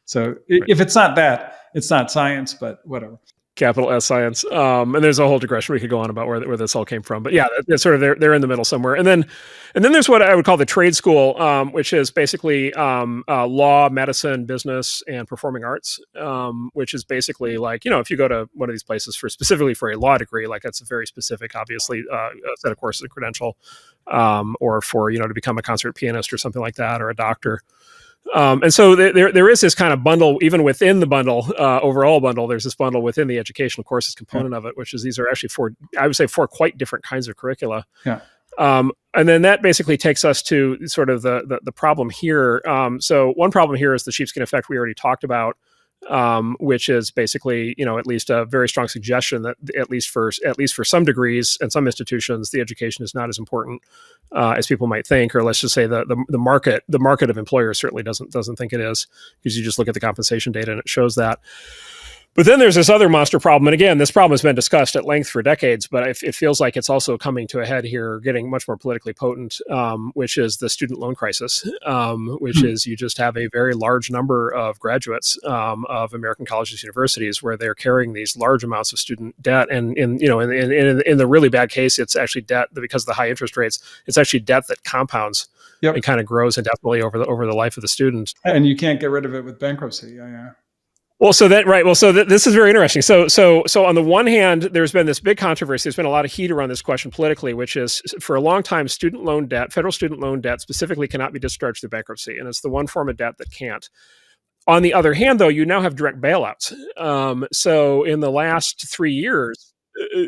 So if it's not that, it's not science, but whatever. capital S science. And there's a whole digression we could go on about where this all came from. But yeah, it's sort of they're in the middle somewhere. And then there's what I would call the trade school, which is basically law, medicine, business, and performing arts, which is basically like, if you go to one of these places specifically for a law degree, like that's a very specific, obviously, set of courses and credential, or for, to become a concert pianist or something like that, or a doctor. And so there is this kind of bundle, even within the bundle, overall bundle, there's this bundle within the educational courses component of it, which is these are actually four quite different kinds of curricula. Yeah. And then that basically takes us to sort of the problem here. So one problem here is the sheepskin effect we already talked about, which is basically, at least a very strong suggestion that at least for some degrees and some institutions, the education is not as important as people might think, or let's just say the market of employers certainly doesn't think it is, because you just look at the compensation data and it shows that. But then there's this other monster problem. And again, this problem has been discussed at length for decades, but it feels like it's also coming to a head here, getting much more politically potent, which is the student loan crisis, which is you just have a very large number of graduates of American colleges and universities where they're carrying these large amounts of student debt. And in the really bad case, it's actually debt that, because of the high interest rates, it's actually debt that compounds. Yep. And kind of grows indefinitely over the life of the student. And you can't get rid of it with bankruptcy. Yeah. Well, this is very interesting. So on the one hand, there's been this big controversy. There's been a lot of heat around this question politically, which is for a long time, student loan debt, federal student loan debt specifically, cannot be discharged through bankruptcy, and it's the one form of debt that can't. On the other hand, though, you now have direct bailouts. So in the last 3 years,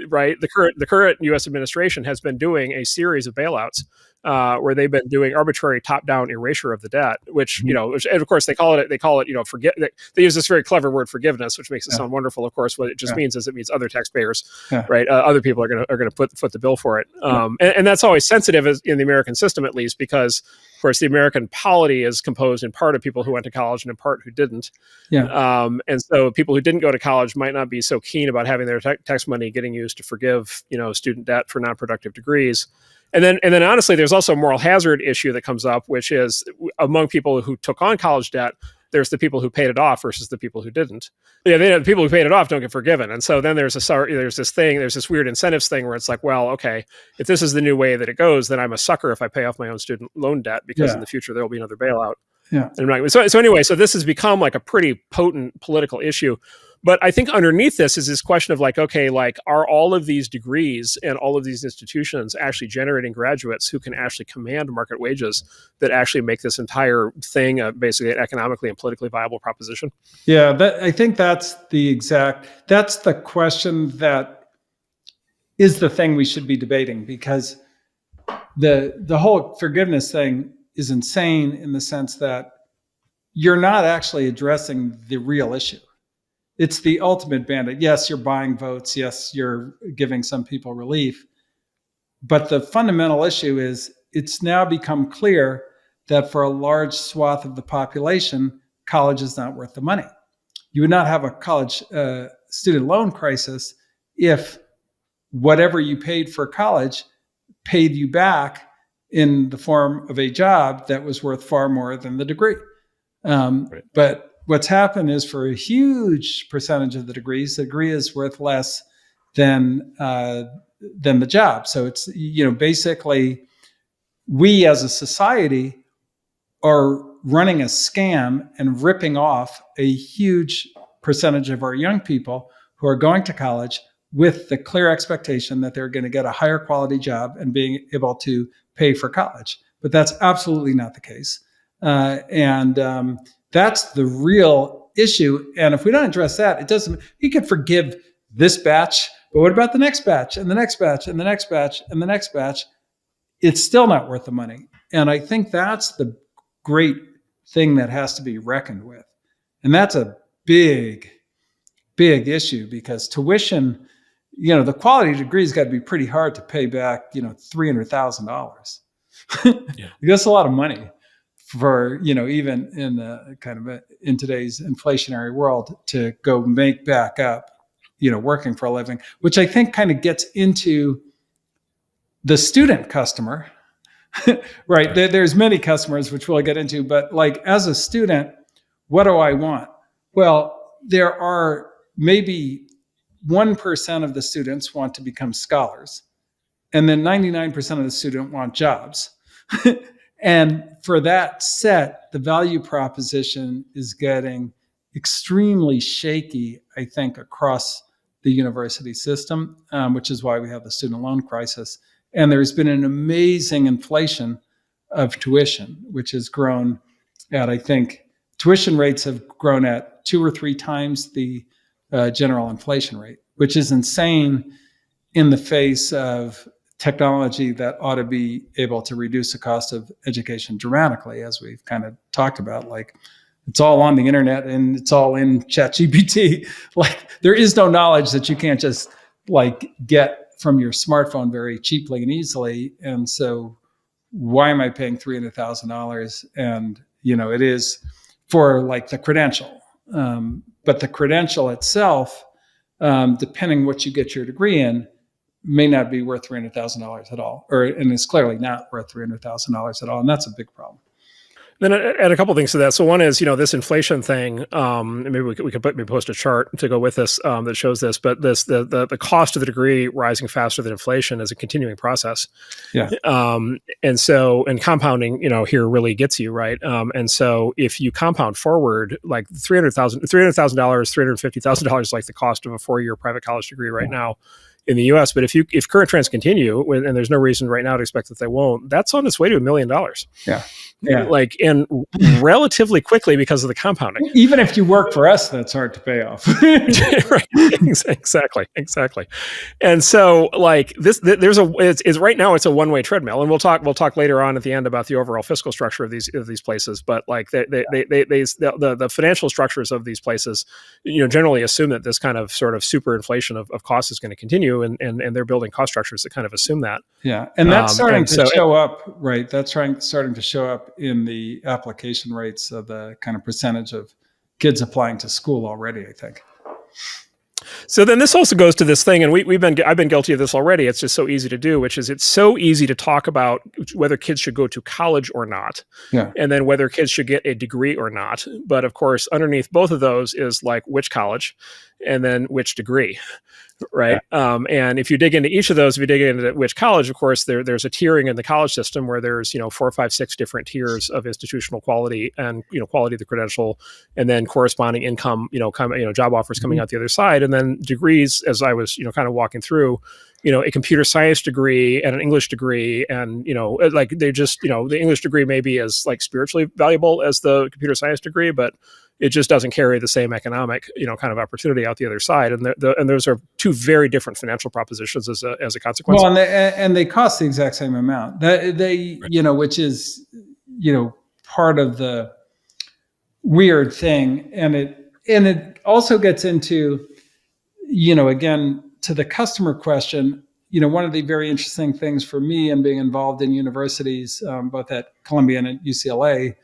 right, the current U.S. administration has been doing a series of bailouts. Where they've been doing arbitrary top-down erasure of the debt, which, and of course they call it, they use this very clever word forgiveness, which makes it sound wonderful. Of course, what it just means is it means other taxpayers, right? Other people are going to foot the bill for it. And that's always sensitive in the American system, at least, because of course the American polity is composed in part of people who went to college and in part who didn't. And so people who didn't go to college might not be so keen about having their tax money getting used to forgive, student debt for non-productive degrees. And then honestly, there's also a moral hazard issue that comes up, which is among people who took on college debt, there's the people who paid it off versus the people who didn't. The people who paid it off don't get forgiven. And so then there's this weird incentives thing where it's like, well, okay, if this is the new way that it goes, then I'm a sucker if I pay off my own student loan debt, because in the future there will be another bailout. Yeah. And so anyway, so this has become like a pretty potent political issue. But I think underneath this is this question of like, okay, like, are all of these degrees and all of these institutions actually generating graduates who can actually command market wages that actually make this entire thing basically an economically and politically viable proposition? Yeah, I think that's the question that is the thing we should be debating, because the whole forgiveness thing is insane in the sense that you're not actually addressing the real issue. It's the ultimate bandit. Yes, you're buying votes. Yes, you're giving some people relief. But the fundamental issue is it's now become clear that for a large swath of the population, college is not worth the money. You would not have a college student loan crisis if whatever you paid for college paid you back in the form of a job that was worth far more than the degree. Right. But what's happened is for a huge percentage of the degree is worth less than the job. So it's, basically we as a society are running a scam and ripping off a huge percentage of our young people who are going to college with the clear expectation that they're going to get a higher quality job and being able to pay for college. But that's absolutely not the case. That's the real issue. And if we don't address that, you could forgive this batch, but what about the next batch and the next batch and the next batch and the next batch? It's still not worth the money. And I think that's the great thing that has to be reckoned with. And that's a big, big issue, because tuition, the quality degree's got to be pretty hard to pay back, $300,000. Yeah. That's a lot of money for, even in in today's inflationary world, to go make back up, working for a living, which I think kind of gets into the student customer, right? There's many customers, which we'll get into, but like as a student, what do I want? Well, there are maybe, 1% of the students want to become scholars, and then 99% of the students want jobs. And for that set, the value proposition is getting extremely shaky, I think, across the university system, which is why we have the student loan crisis. And there's been an amazing inflation of tuition, which has grown at, I think, tuition rates have grown at 2 or 3 times the general inflation rate, which is insane in the face of technology that ought to be able to reduce the cost of education dramatically, as we've kind of talked about. Like, it's all on the internet and it's all in ChatGPT. Like, there is no knowledge that you can't just like get from your smartphone very cheaply and easily. And so why am I paying $300,000? And, it is for like the credential. But the credential itself, depending what you get your degree in, may not be worth $300,000 at all, and it's clearly not worth $300,000 at all. And that's a big problem. Then add a couple of things to that. So one is, this inflation thing. Maybe we could post a chart to go with this that shows this. But the cost of the degree rising faster than inflation is a continuing process. Yeah. And compounding, here really gets you right. And so if you compound forward, like $300,000, $350,000 is like the cost of a 4-year private college degree right now in the U.S. But if current trends continue, and there's no reason right now to expect that they won't, that's on its way to $1 million. Yeah. And relatively quickly because of the compounding. Even if you work for us, that's hard to pay off. Right. Exactly. And so it's right now it's a one-way treadmill, and we'll talk later on at the end about the overall fiscal structure of these places. But like the financial structures of these places, generally assume that this kind of sort of super inflation of cost is going to continue, and they're building cost structures that kind of assume that. Yeah, and that's starting to show up, right? That's starting to show up in the application rates of the kind of percentage of kids applying to school already, I think. So then this also goes to this thing, and I've been guilty of this already. It's just so easy to do, which is it's so easy to talk about whether kids should go to college or not, and then whether kids should get a degree or not. But of course, underneath both of those is like which college, and then which degree, right? Yeah. And if you dig into each of those, if you dig into which college, of course, there's a tiering in the college system where there's 4, 5, 6 different tiers of institutional quality and quality of the credential, and then corresponding income, job offers coming out the other side, and then degrees, as I was kind of walking through. A computer science degree and an English degree, and like they just the English degree may be as like spiritually valuable as the computer science degree, but it just doesn't carry the same economic kind of opportunity out the other side, and and those are two very different financial propositions as a consequence. Well, and they cost the exact same amount. They which is part of the weird thing, and it also gets into again, to the customer question, one of the very interesting things for me in being involved in universities, both at Columbia and at UCLA,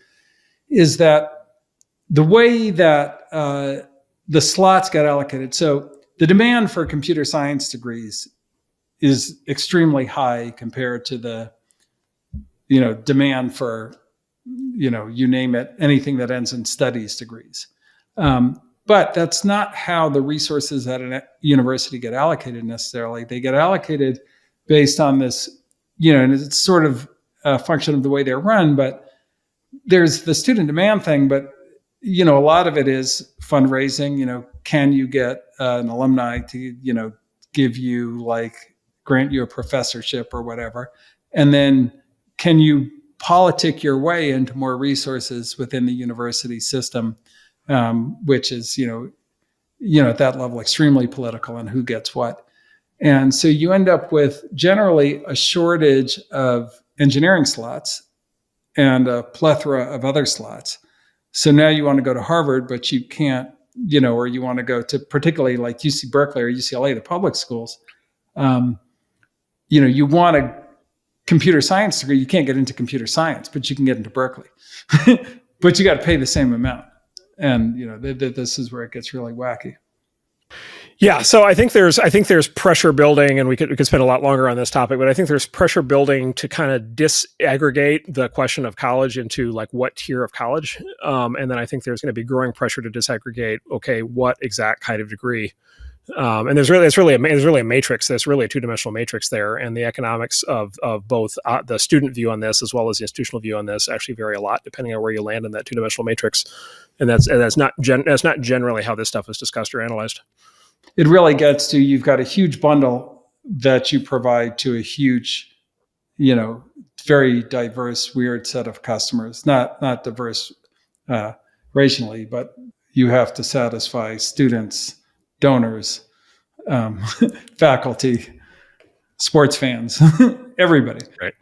is that the way that the slots got allocated. So the demand for computer science degrees is extremely high compared to the, demand for, you name it, anything that ends in studies degrees. But that's not how the resources at a university get allocated necessarily. They get allocated based on this, and it's sort of a function of the way they're run, but there's the student demand thing, but, a lot of it is fundraising. Can you get an alumni to, give you grant you a professorship or whatever? And then can you politic your way into more resources within the university system? Which is, at that level, extremely political and who gets what. And so you end up with generally a shortage of engineering slots and a plethora of other slots. So now you want to go to Harvard, but you can't, or you want to go to particularly like UC Berkeley or UCLA, the public schools. You want a computer science degree. You can't get into computer science, but you can get into Berkeley. But you got to pay the same amount. And this is where it gets really wacky. Yeah, so I think there's pressure building, and we could spend a lot longer on this topic, but I think there's pressure building to kind of disaggregate the question of college into like what tier of college, and then I think there's going to be growing pressure to disaggregate. Okay, what exact kind of degree And there's really a matrix. There's really a two-dimensional matrix there, and the economics of both the student view on this as well as the institutional view on this actually vary a lot depending on where you land in that two-dimensional matrix. And that's not generally how this stuff is discussed or analyzed. It really gets to, you've got a huge bundle that you provide to a huge, very diverse, weird set of customers. Not diverse racially, but you have to satisfy students, donors, faculty, sports fans, everybody. Right.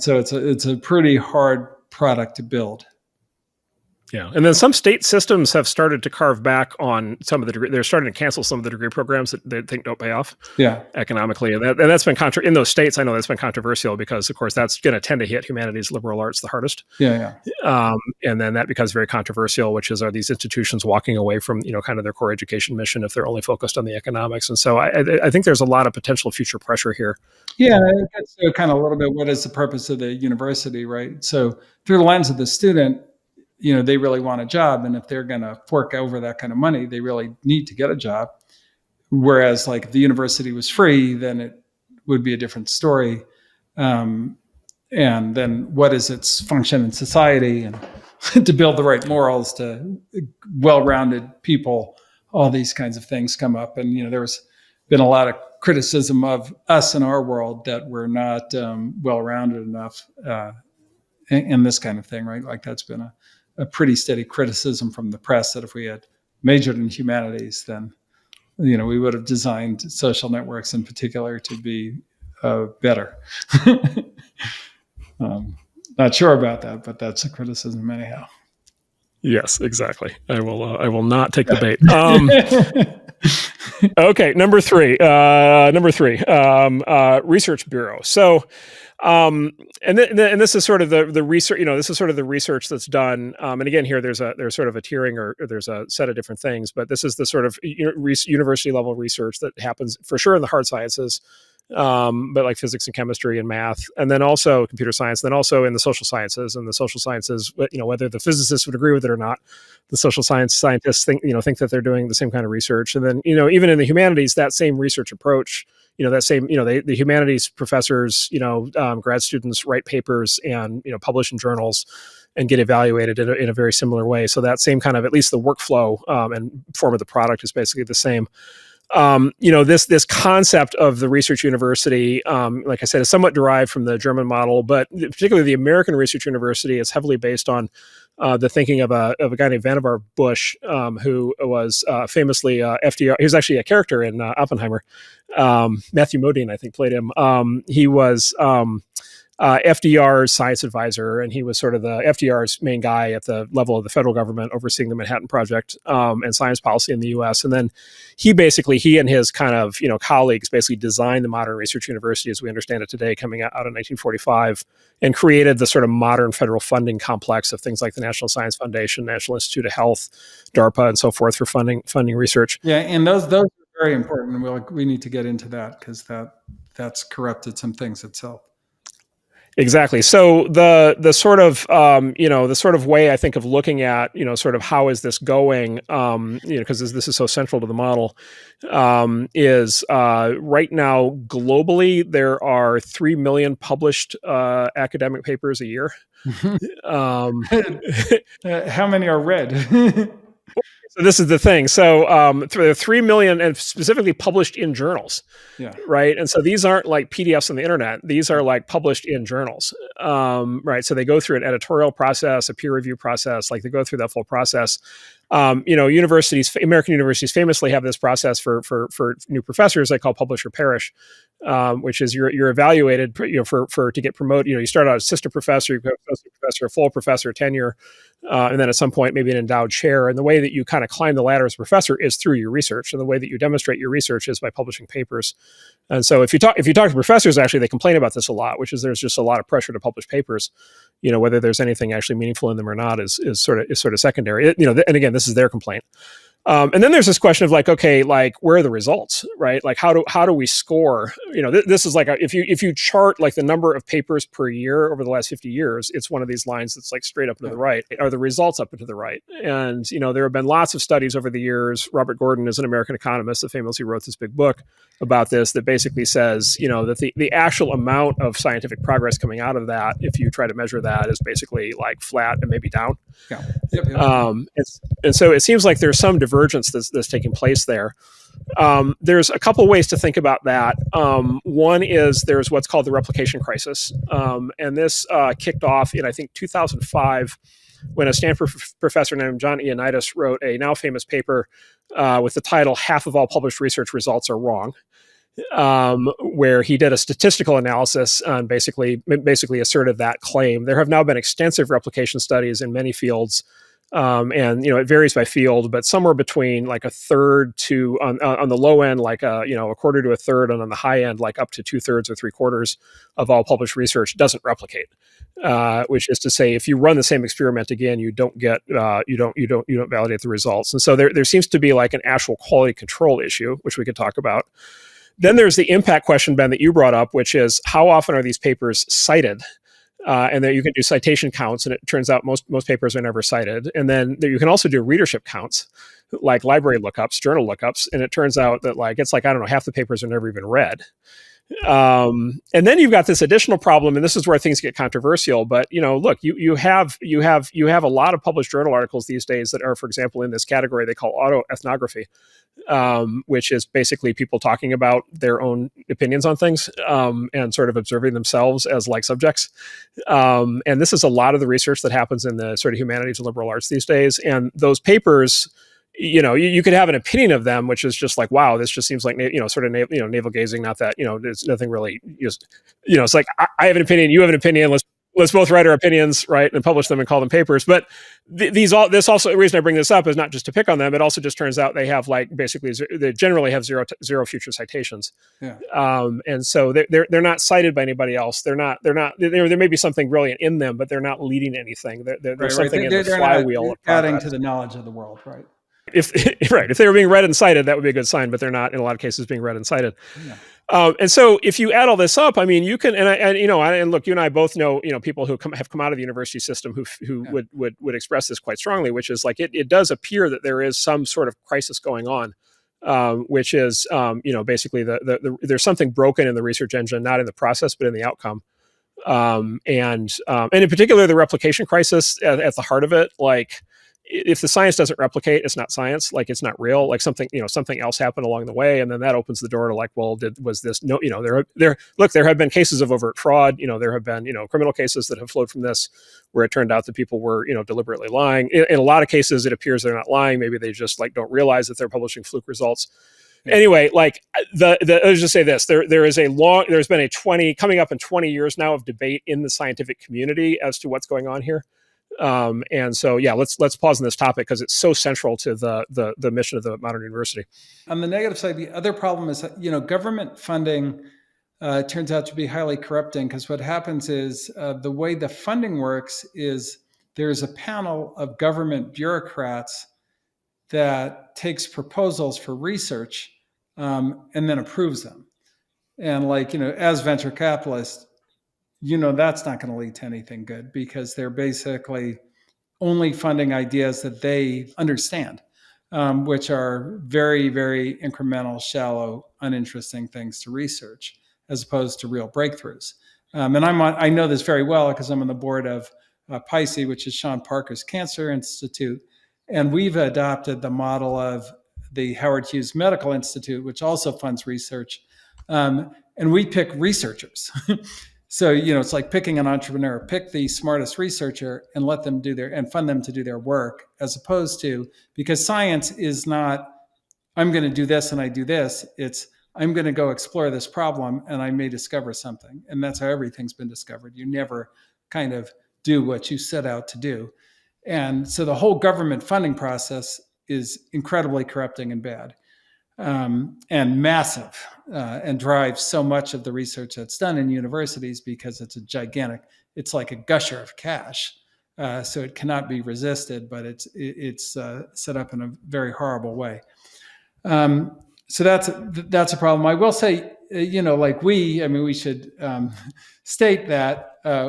So it's a pretty hard product to build. Yeah, and then some state systems have started to carve back on some of the degree. They're starting to cancel some of the degree programs that they think don't pay off economically, and that's been in those states. I know that's been controversial because, of course, that's going to tend to hit humanities, liberal arts the hardest. And then that becomes very controversial, which is, are these institutions walking away from kind of their core education mission if they're only focused on the economics? And so I think there's a lot of potential future pressure here. Yeah, it gets to kind of a little bit, what is the purpose of the university, right? So through the lens of the student, they really want a job. And if they're going to fork over that kind of money, they really need to get a job. Whereas like if the university was free, then it would be a different story. And then what is its function in society, and to build the right morals, to well-rounded people, all these kinds of things come up. And, there's been a lot of criticism of us in our world that we're not well-rounded enough in this kind of thing, right? Like that's been a pretty steady criticism from the press, that if we had majored in humanities, then, we would have designed social networks in particular to be better. Not sure about that, but that's a criticism anyhow. Yes, exactly. I will not take the bait. Okay, number three, research bureau. So, and this is sort of the research. This is sort of the research that's done. And again, here there's sort of a tiering, or there's a set of different things. But this is the sort of university level research that happens for sure in the hard sciences, but like physics and chemistry and math, and then also computer science, and then also in the social sciences. And the social sciences, whether the physicists would agree with it or not, the social scientists think that they're doing the same kind of research. And then even in the humanities, that same research approach. The humanities professors, grad students write papers and, publish in journals and get evaluated in a very similar way. So that same kind of, at least the workflow and form of the product is basically the same. This concept of the research university, like I said, is somewhat derived from the German model, but particularly the American research university is heavily based on the thinking of a guy named Vannevar Bush, who was famously FDR. He was actually a character in Oppenheimer. Matthew Modine, I think, played him. He was FDR's science advisor, and he was sort of the FDR's main guy at the level of the federal government, overseeing the Manhattan Project and science policy in the U.S. And then he and his kind of colleagues basically designed the modern research university as we understand it today, coming out in 1945, and created the sort of modern federal funding complex of things like the National Science Foundation, National Institute of Health, DARPA, and so forth for funding research. Yeah, and those are very important. We need to get into that because that's corrupted some things itself. Exactly. So the sort of way I think of looking at, sort of how is this going, because this is so central to the model, is right now globally there are 3 million published academic papers a year. How many are read? So this is the thing. So 3 million, and specifically published in journals, right? And so these aren't like PDFs on the internet. These are like published in journals, right? So they go through an editorial process, a peer review process, like they go through that full process. American universities famously have this process for new professors they call publish or perish, which is you're evaluated, to get promoted. You start out as assistant professor, you go associate professor, full professor, tenure, and then at some point maybe an endowed chair. And the way that you kind of climb the ladder as a professor is through your research, and the way that you demonstrate your research is by publishing papers. And so if you talk to professors, actually they complain about this a lot, which is there's just a lot of pressure to publish papers. Whether there's anything actually meaningful in them or not is sort of secondary. And again, this is their complaint. And then there's this question of like, okay, like where are the results, right? Like how do we score? This is like if you chart like the number of papers per year over the last 50 years, it's one of these lines that's like straight up and to the right. Are the results up and to the right? And there have been lots of studies over the years. Robert Gordon is an American economist that famously wrote this big book about this that basically says, that the actual amount of scientific progress coming out of that, if you try to measure that, is basically like flat and maybe down. Yeah. Yep. And so it seems like there's some divergence that's taking place there. There's a couple ways to think about that. One is there's what's called the replication crisis. And this kicked off in, I think, 2005, when a Stanford professor named John Ioannidis wrote a now famous paper with the title "Half of All Published Research Results Are Wrong," where he did a statistical analysis and basically asserted that claim. There have now been extensive replication studies in many fields. And it varies by field, but somewhere between like a third to on the low end, like a quarter to a third, and on the high end, like up to 2/3 or 3/4 of all published research doesn't replicate. Which is to say, if you run the same experiment again, you don't get you don't validate the results. And so there seems to be like an actual quality control issue, which we could talk about. Then there's the impact question, Ben, that you brought up, which is how often are these papers cited? And then you can do citation counts, and it turns out most papers are never cited. And then you can also do readership counts, like library lookups, journal lookups, and it turns out that it's like I don't know, half the papers are never even read. And then you've got this additional problem, and this is where things get controversial. But look, you have a lot of published journal articles these days that are, for example, in this category they call autoethnography, which is basically people talking about their own opinions on things and sort of observing themselves as like subjects. And this is a lot of the research that happens in the sort of humanities and liberal arts these days. And those papers, you could have an opinion of them, which is just like, wow, this just seems like, sort of, navel gazing. Not that, there's nothing really, it's like, I have an opinion, you have an opinion. Let's both write our opinions, right, and publish them and call them papers. But this also, the reason I bring this up is not just to pick on them. It also just turns out they have like basically they generally have zero future citations. Yeah. And so they're not cited by anybody else. There may be something brilliant in them, but they're not leading anything. There's something in the flywheel of adding to the knowledge of the world, right? If they were being read and cited, that would be a good sign, but they're not in a lot of cases being read and cited. Yeah. And so if you add all this up, I mean, you can, and look, you and I both know, people who have come out of the university system who would express this quite strongly, which is like, it does appear that there is some sort of crisis going on, which is, basically there's something broken in the research engine, not in the process, but in the outcome. And in particular, the replication crisis at the heart of it, like, if the science doesn't replicate, it's not science. Like it's not real. Like something else happened along the way, and then that opens the door to like, well, was this no? There have been cases of overt fraud. There have been criminal cases that have flowed from this, where it turned out that people were deliberately lying. In a lot of cases, it appears they're not lying. Maybe they just like don't realize that they're publishing fluke results. Yeah. Anyway, like let's just say this: there's been coming up in 20 years now of debate in the scientific community as to what's going on here. And so, yeah, let's pause on this topic because it's so central to the mission of the modern university. On the negative side, the other problem is that, government funding turns out to be highly corrupting, because what happens is the way the funding works is there's a panel of government bureaucrats that takes proposals for research and then approves them. And like, as venture capitalists, that's not going to lead to anything good, because they're basically only funding ideas that they understand, which are very, very incremental, shallow, uninteresting things to research, as opposed to real breakthroughs. And I know this very well because I'm on the board of PICE, which is Sean Parker's Cancer Institute. And we've adopted the model of the Howard Hughes Medical Institute, which also funds research. And we pick researchers. So, it's like picking an entrepreneur. Pick the smartest researcher and let them and fund them to do their work, as opposed to, because science is not, I'm going to do this and I do this. It's, I'm going to go explore this problem and I may discover something. And that's how everything's been discovered. You never kind of do what you set out to do. And so the whole government funding process is incredibly corrupting and bad. And massive, and drives so much of the research that's done in universities, because it's like a gusher of cash so it cannot be resisted, but it's set up in a very horrible way. So that's a problem. I will say, like we should state that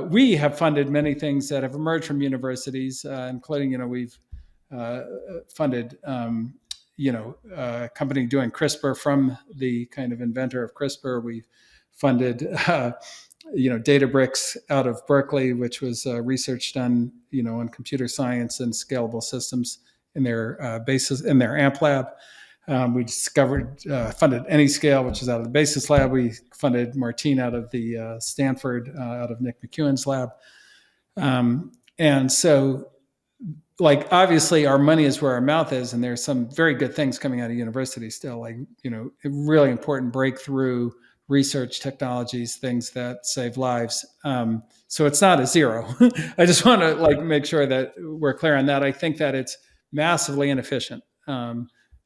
we have funded many things that have emerged from universities, including, we've funded, a company doing CRISPR from the kind of inventor of CRISPR. We've funded, Databricks out of Berkeley, which was research done, on computer science and scalable systems in their in their AMP lab. We funded AnyScale, which is out of the Basis Lab. We funded Martine out of the Stanford, out of Nick McEwen's lab. And so, obviously our money is where our mouth is, and there's some very good things coming out of universities still, really important breakthrough research technologies, things that save lives. So it's not a zero. I just want to make sure that we're clear on that. I think that it's massively inefficient.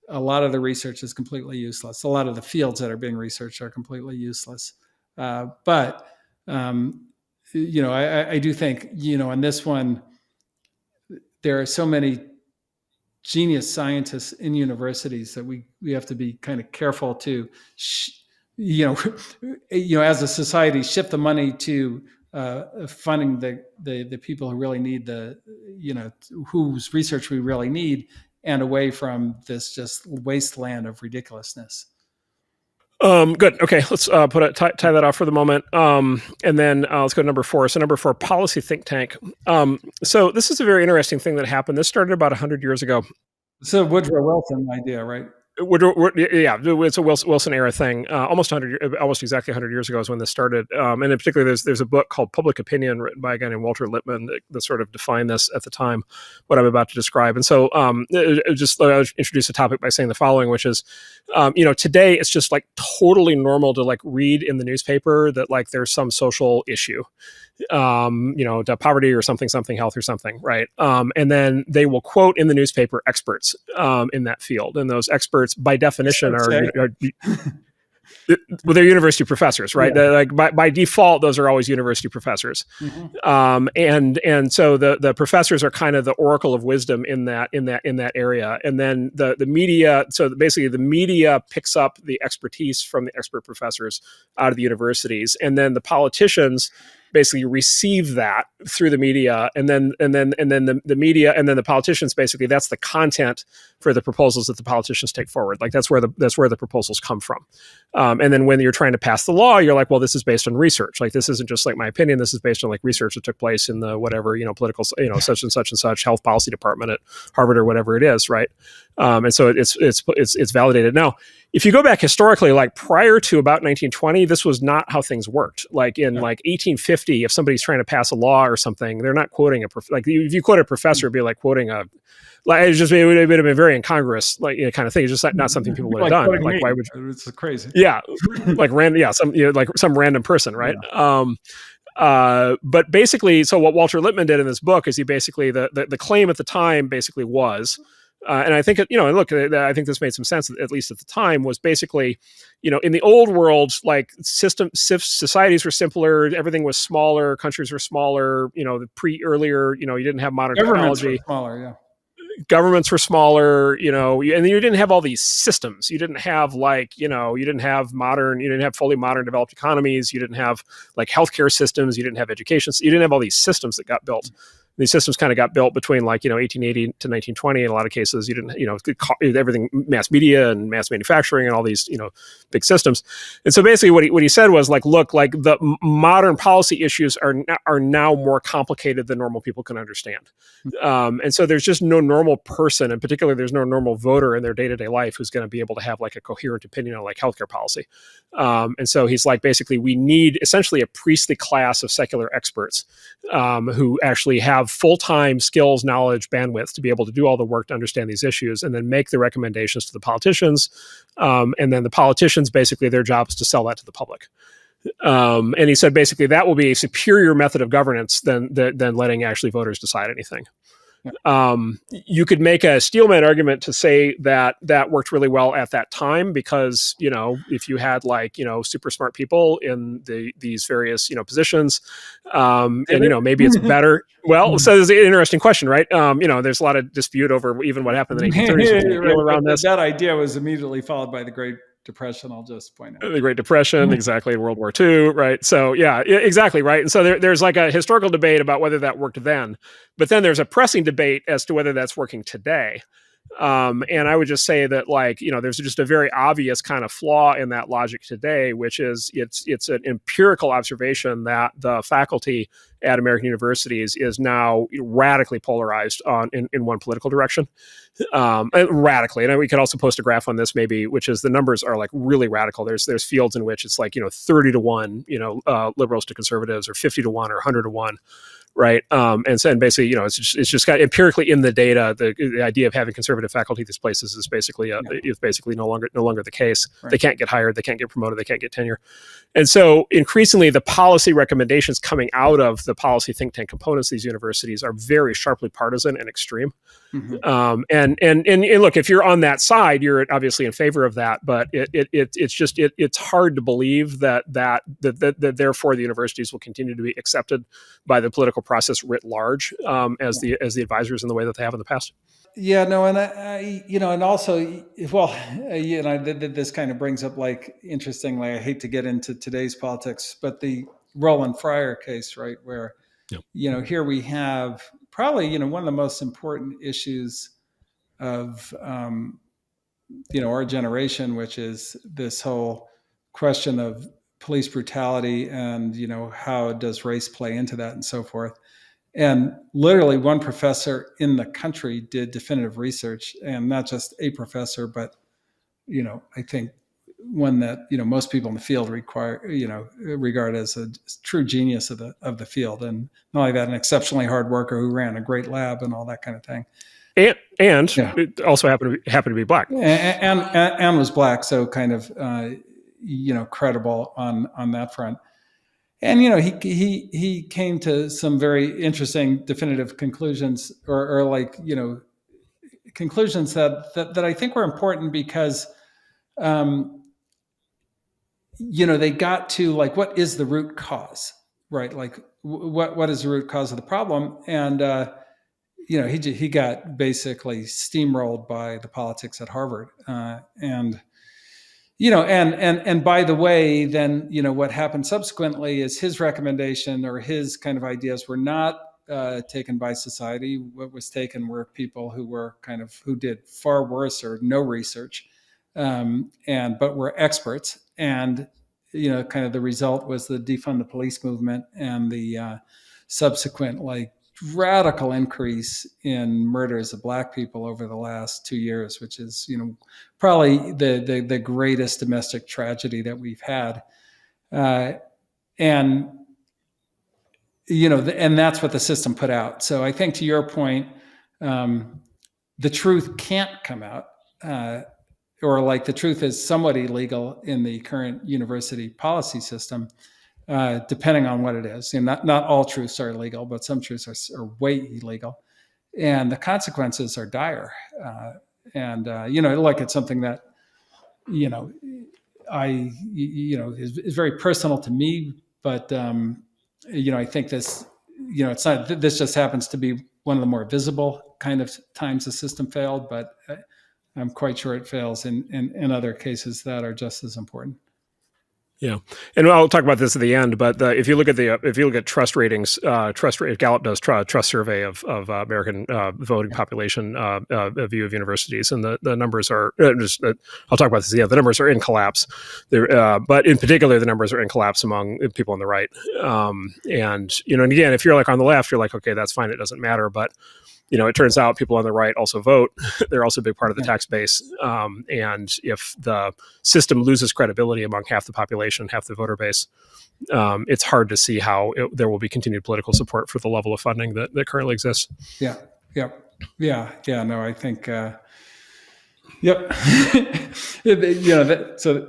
A lot of the research is completely useless. A lot of the fields that are being researched are completely useless. But I do think, on this one, there are so many genius scientists in universities that we have to be kind of careful to, as a society, shift the money to funding the people who really need whose research we really need, and away from this just wasteland of ridiculousness. Good. Okay, let's tie that off for the moment, and then let's go to number 4. So number 4, policy think tank. So this is a very interesting thing that happened. This started about 100 years ago. It's a Woodrow Wilson idea, right? Yeah, it's a Wilson era thing. Almost exactly 100 years ago is when this started. And in particular, there's a book called Public Opinion written by a guy named Walter Lippmann that sort of defined this at the time, what I'm about to describe. And so I'll introduce the topic by saying the following, which is, today it's just totally normal to read in the newspaper that there's some social issue, poverty or something, health or something, right? And then they will quote in the newspaper experts in that field, and those experts by definition are they're university professors, right? Yeah. By default, those are always university professors. Mm-hmm. And so the professors are kind of the oracle of wisdom in that area. And then the media, so basically the media picks up the expertise from the expert professors out of the universities, and then the politicians basically receive that through the media, and then the media, and then the politicians, basically that's the content for the proposals that the politicians take forward. That's where the proposals come from. And then when you're trying to pass the law, you're like, well, this is based on research. This isn't just my opinion. This is based on research that took place in the whatever, political, such and such health policy department at Harvard or whatever it is, right? And so it's validated. Now, if you go back historically, prior to about 1920, this was not how things worked. In 1850, if somebody's trying to pass a law or something, they're not quoting if you quote a professor, it'd be like quoting a, it would have been very incongruous, kind of thing. It's just not something people would have done. Why would you? It's crazy. Yeah, some random person, right? Yeah. But basically, so what Walter Lippmann did in this book is he basically the claim at the time basically was. And I think, I think this made some sense, at least at the time, was basically, in the old world, societies were simpler, everything was smaller, countries were smaller, earlier, you didn't have modern technology. Smaller, yeah. Governments were smaller, and you didn't have all these systems. You didn't have you didn't have fully modern developed economies. You didn't have healthcare systems. You didn't have education. You didn't have all these systems that got built. These systems kind of got built between 1880 to 1920. In a lot of cases, you didn't, everything, mass media and mass manufacturing and all these, big systems. And so basically what he said was look, the modern policy issues are now more complicated than normal people can understand. And so there's just no normal person, in particular, there's no normal voter in their day-to-day life who's going to be able to have a coherent opinion on healthcare policy. And so he's basically, we need essentially a priestly class of secular experts who actually have full-time skills, knowledge, bandwidth to be able to do all the work to understand these issues and then make the recommendations to the politicians. And then the politicians, basically their job is to sell that to the public. And he said basically that will be a superior method of governance than letting actually voters decide anything. You could make a steelman argument to say that that worked really well at that time because, if you had super smart people in these various, positions, and, maybe it's better. Well, so there's an interesting question, right? There's a lot of dispute over even what happened in the 1830s right, around this. That idea was immediately followed by the Great Depression, I'll just point out. The Great Depression, exactly, World War II, right? So, yeah, exactly, right? And so there's like a historical debate about whether that worked then, but then there's a pressing debate as to whether that's working today. And I would just say that, there's just a very obvious kind of flaw in that logic today, which is it's an empirical observation that the faculty at American universities is now radically polarized in one political direction. Radically. And we could also post a graph on this maybe, which is the numbers are like really radical. There's fields in which it's 30 to 1, liberals to conservatives, or 50 to 1 or 100 to 1. Right. And basically, it's just got empirically in the data, the idea of having conservative faculty at these places is basically no longer the case. Right. They can't get hired, they can't get promoted, they can't get tenure. And so increasingly the policy recommendations coming out of the policy think tank components of these universities are very sharply partisan and extreme. Mm-hmm. And look, if you're on that side, you're obviously in favor of that, but it's hard to believe that therefore the universities will continue to be accepted by the political process writ large as the advisors in the way that they have in the past. Yeah, no, and and also, this kind of brings up interestingly, I hate to get into today's politics, but the Roland Fryer case, right, where here we have probably one of the most important issues of our generation, which is this whole question of police brutality and how does race play into that and so forth. And literally one professor in the country did definitive research, and not just a professor, but I think one that most people in the field regard as a true genius of the field, and not only that, an exceptionally hard worker who ran a great lab and all that kind of thing. And it also happened to be black, and was black, so kind of credible on that front. And he came to some very interesting definitive conclusions, or conclusions that I think were important because they got to what is the root cause, right? What is the root cause of the problem? And he got basically steamrolled by the politics at Harvard, and by the way, then, what happened subsequently is his recommendation or his kind of ideas were not taken by society. What was taken were people who did far worse or no research, but were experts. And, kind of the result was the defund the police movement and the subsequent radical increase in murders of black people over the last 2 years, which is, probably the greatest domestic tragedy that we've had. And that's what the system put out. So I think to your point, the truth can't come out, or the truth is somewhat illegal in the current university policy system. Depending on what it is. Not all truths are illegal, but some truths are way illegal. And the consequences are dire. It's something that, is very personal to me, but, I think this, it's not, this just happens to be one of the more visible kind of times the system failed, but I'm quite sure it fails in other cases that are just as important. Yeah, and I'll talk about this at the end. But if you look at trust ratings, Gallup does trust survey of American voting population view of universities, and the numbers are I'll talk about this. Yeah, the numbers are in collapse. But in particular, the numbers are in collapse among people on the right. And again, if you're on the left, you're okay, that's fine. It doesn't matter. But it turns out people on the right also vote. They're also a big part of the tax base. And if the system loses credibility among half the population, half the voter base, it's hard to see how there will be continued political support for the level of funding that currently exists. Yeah. No, I think, yep. So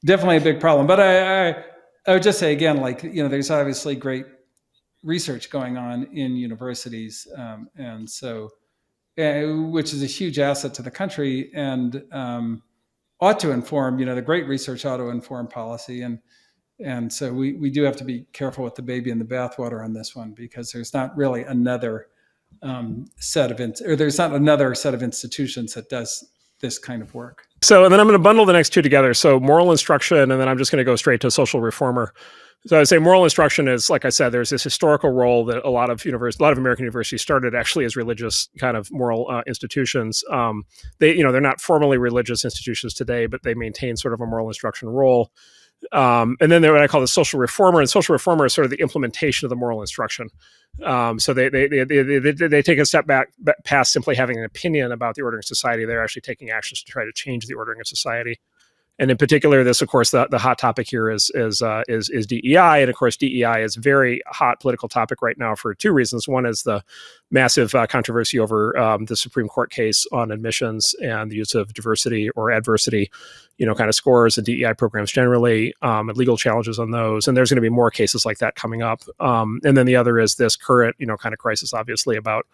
definitely a big problem. But I would just say again, there's obviously great research going on in universities, and so which is a huge asset to the country, and ought to inform, the great research ought to inform policy. And so we do have to be careful with the baby in the bathwater on this one, because there's not really another set of institutions that does this kind of work. So, and then I'm going to bundle the next two together. So moral instruction, and then I'm just going to go straight to social reformer. So I'd say moral instruction is, like I said, there's this historical role that a lot of American universities started actually as religious kind of moral institutions. They're not formally religious institutions today, but they maintain sort of a moral instruction role. And then they're what I call the social reformer, and social reformer is sort of the implementation of the moral instruction. So they take a step back past simply having an opinion about the ordering of society. They're actually taking actions to try to change the ordering of society. And in particular, this, of course, the hot topic here is DEI, and of course, DEI is a very hot political topic right now for two reasons. One is the massive controversy over the Supreme Court case on admissions and the use of diversity or adversity, kind of scores and DEI programs generally, and legal challenges on those. And there's going to be more cases like that coming up. And then the other is this current, kind of crisis, obviously, about,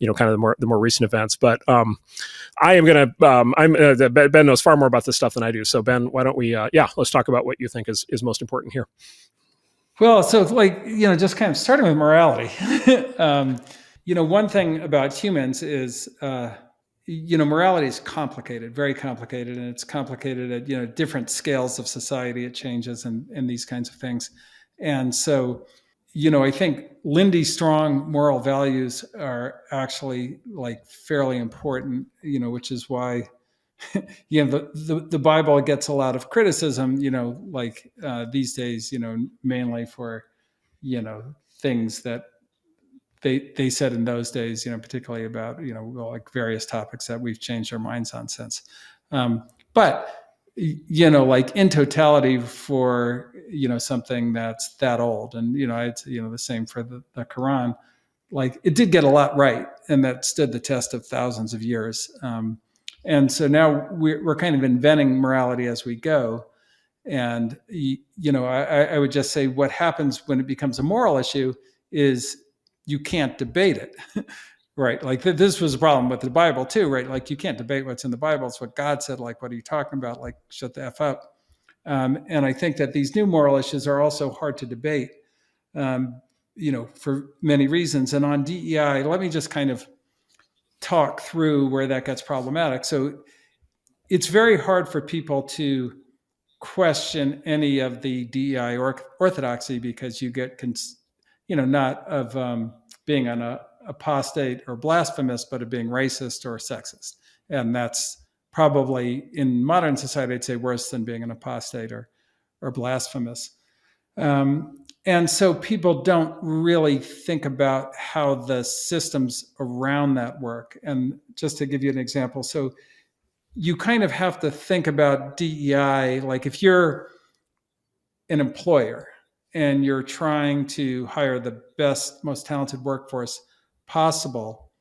kind of the more recent events. But I am going to, Ben knows far more about this stuff than I do. So Ben, why don't we, let's talk about what you think is most important here. Well, so just kind of starting with morality, one thing about humans is, morality is complicated, very complicated, and it's complicated at, different scales of society. It changes and these kinds of things. And so, I think Lindy Strong moral values are actually fairly important, which is why, the Bible gets a lot of criticism, these days, mainly for, things that they said in those days, particularly about, various topics that we've changed our minds on since. But, in totality for, something that's that old, and, it's, the same for the Quran, it did get a lot right, and that stood the test of thousands of years. And so now we're kind of inventing morality as we go. And, I would just say what happens when it becomes a moral issue is you can't debate it, right? This was a problem with the Bible too, right? You can't debate what's in the Bible. It's what God said. What are you talking about? Shut the F up. And I think that these new moral issues are also hard to debate, for many reasons. And on DEI, let me just kind of talk through where that gets problematic. So it's very hard for people to question any of the DEI orthodoxy, because you get, not of being an apostate or blasphemous, but of being racist or sexist. And that's probably, in modern society, I'd say worse than being an apostate or blasphemous. And so people don't really think about how the systems around that work. And just to give you an example, so you kind of have to think about DEI, if you're an employer and you're trying to hire the best, most talented workforce possible,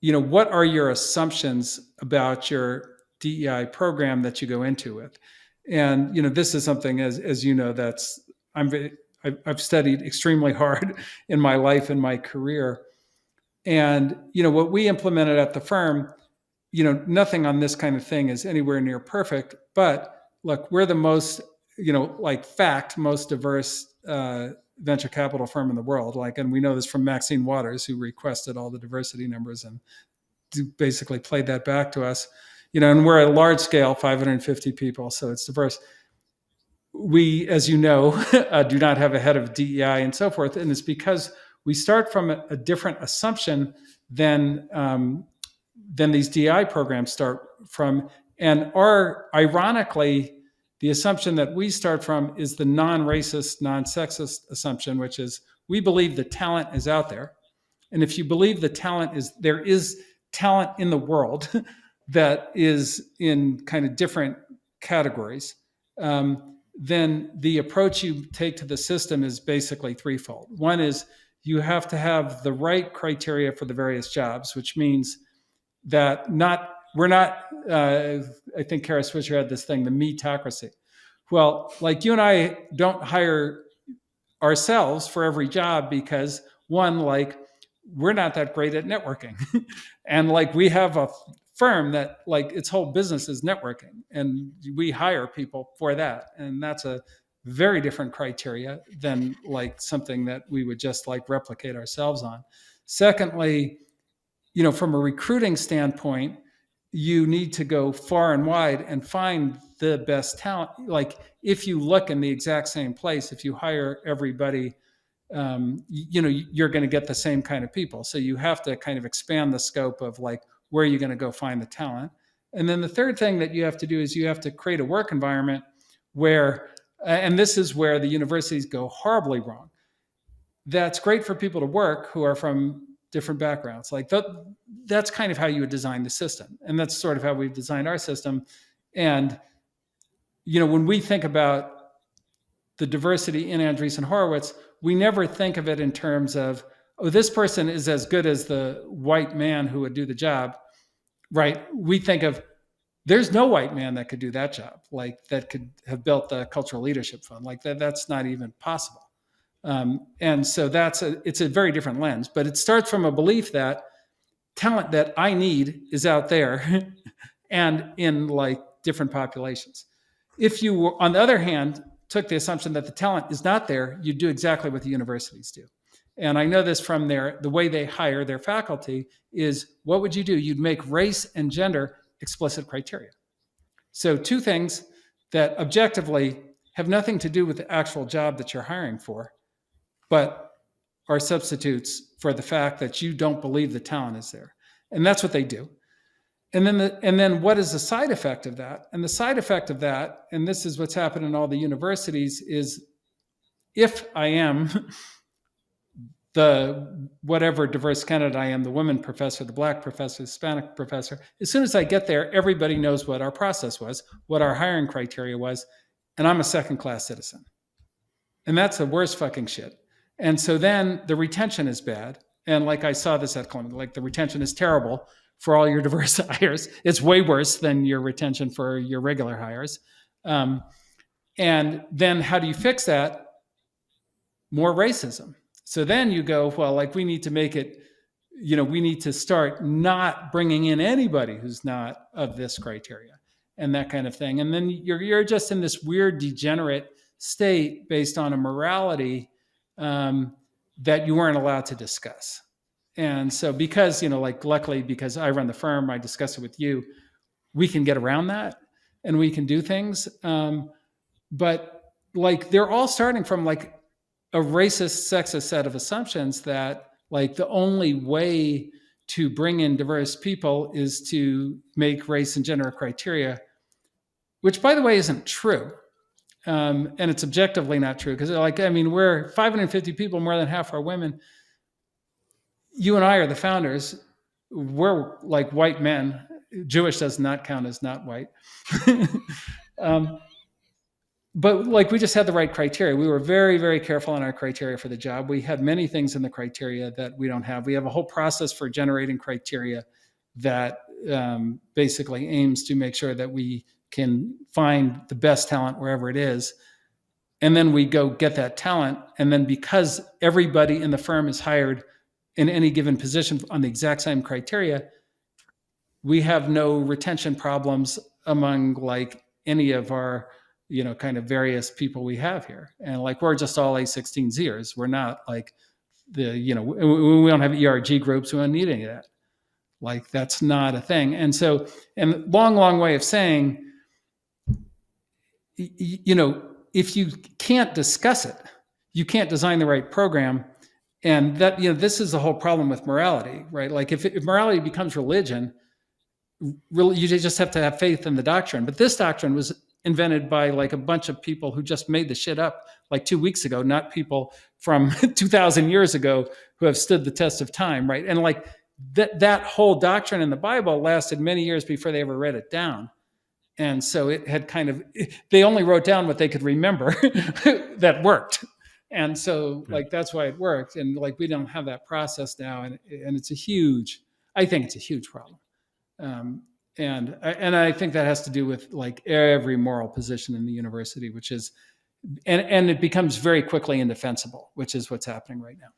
what are your assumptions about your DEI program that you go into it? And, this is something, as you know, that's, I've studied extremely hard in my life and my career. And, what we implemented at the firm, nothing on this kind of thing is anywhere near perfect, but look, we're the most, most diverse venture capital firm in the world. And we know this from Maxine Waters, who requested all the diversity numbers and basically played that back to us, and we're a large scale, 550 people. So it's diverse. We, as you know, do not have a head of DEI and so forth. And it's because we start from a different assumption than these DEI programs start from. And ironically, the assumption that we start from is the non-racist, non-sexist assumption, which is we believe the talent is out there. And if you believe there is talent in the world that is in kind of different categories, then the approach you take to the system is basically threefold. One is you have to have the right criteria for the various jobs, which means that I think Kara Swisher had this thing, the meritocracy. Well, you and I don't hire ourselves for every job because one, like, we're not that great at networking. And like we have a firm that like its whole business is networking, and we hire people for that. And that's a very different criteria than like something that we would just like replicate ourselves on. Secondly, from a recruiting standpoint, you need to go far and wide and find the best talent. Like if you look in the exact same place, if you hire everybody, you're going to get the same kind of people. So you have to kind of expand the scope of like where you're going to go find the talent. And then the third thing that you have to do is you have to create a work environment where, and this is where the universities go horribly wrong, that's great for people to work who are from different backgrounds. Like that's kind of how you would design the system. And that's sort of how we've designed our system. And, when we think about the diversity in Andreessen Horowitz, we never think of it in terms of, oh, this person is as good as the white man who would do the job, right? We think of, there's no white man that could do that job, like that could have built the cultural leadership fund. Like that's not even possible. And so it's a very different lens, but it starts from a belief that talent that I need is out there and in like different populations. If you, on the other hand, took the assumption that the talent is not there, you do exactly what the universities do. And I know this from the way they hire their faculty is, what would you do? You'd make race and gender explicit criteria. So two things that objectively have nothing to do with the actual job that you're hiring for, but are substitutes for the fact that you don't believe the talent is there. And that's what they do. And then what is the side effect of that? And the side effect of that, and this is what's happened in all the universities, is if I am the whatever diverse candidate I am, the women professor, the black professor, the Hispanic professor, as soon as I get there, everybody knows what our process was, what our hiring criteria was, and I'm a second-class citizen. And that's the worst fucking shit. And so then the retention is bad. And like I saw this at Columbia, like the retention is terrible for all your diverse hires. It's way worse than your retention for your regular hires. And then how do you fix that? More racism. So then you go, well, like we need to make it, we need to start not bringing in anybody who's not of this criteria and that kind of thing. And then you're just in this weird degenerate state based on a morality that you weren't allowed to discuss. And so because, luckily, because I run the firm, I discuss it with you, we can get around that and we can do things. But like, they're all starting from like a racist, sexist set of assumptions that like the only way to bring in diverse people is to make race and gender criteria, which by the way, isn't true. And it's objectively not true because we're 550 people, more than half are women. You and I are the founders. We're like white men. Jewish does not count as not white. But like we just had the right criteria. We were very, very careful on our criteria for the job. We had many things in the criteria that we don't have. We have a whole process for generating criteria that basically aims to make sure that we can find the best talent wherever it is. And then we go get that talent. And then because everybody in the firm is hired in any given position on the exact same criteria, we have no retention problems among like any of our, kind of various people we have here. And like, we're just all A16Zers. We're not like we don't have ERG groups. We don't need any of that. Like, that's not a thing. And so, and long way of saying, if you can't discuss it, you can't design the right program. And that, this is the whole problem with morality, right? Like if morality becomes religion, really, you just have to have faith in the doctrine. But this doctrine was invented by like a bunch of people who just made the shit up like 2 weeks ago, not people from 2000 years ago who have stood the test of time, right? And like that whole doctrine in the Bible lasted many years before they ever read it down. And so it had they only wrote down what they could remember that worked. And so like, that's why it worked. And like, we don't have that process now. And it's I think it's a huge problem. And I think that has to do with like every moral position in the university, which is, and it becomes very quickly indefensible, which is what's happening right now.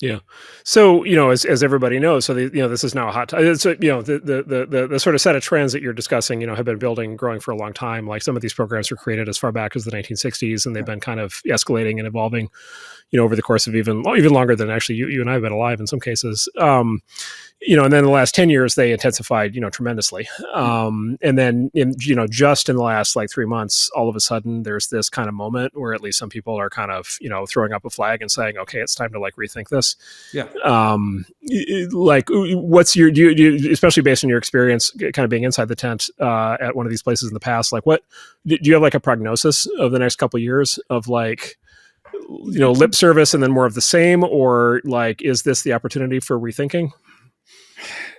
Yeah. So, as everybody knows, so this is now a hot time. So, the sort of set of trends that you're discussing, have been building, growing for a long time. Like some of these programs were created as far back as the 1960s, and they've been kind of escalating and evolving, over the course of even longer than actually you and I have been alive in some cases. And then the last 10 years, they intensified, tremendously. And then just in the last like 3 months, all of a sudden there's this kind of moment where at least some people are kind of, throwing up a flag and saying, okay, it's time to like rethink this. Yeah. Like what's do you, especially based on your experience kind of being inside the tent at one of these places in the past, like what, do you have like a prognosis of the next couple of years of like, lip service and then more of the same, or like, is this the opportunity for rethinking?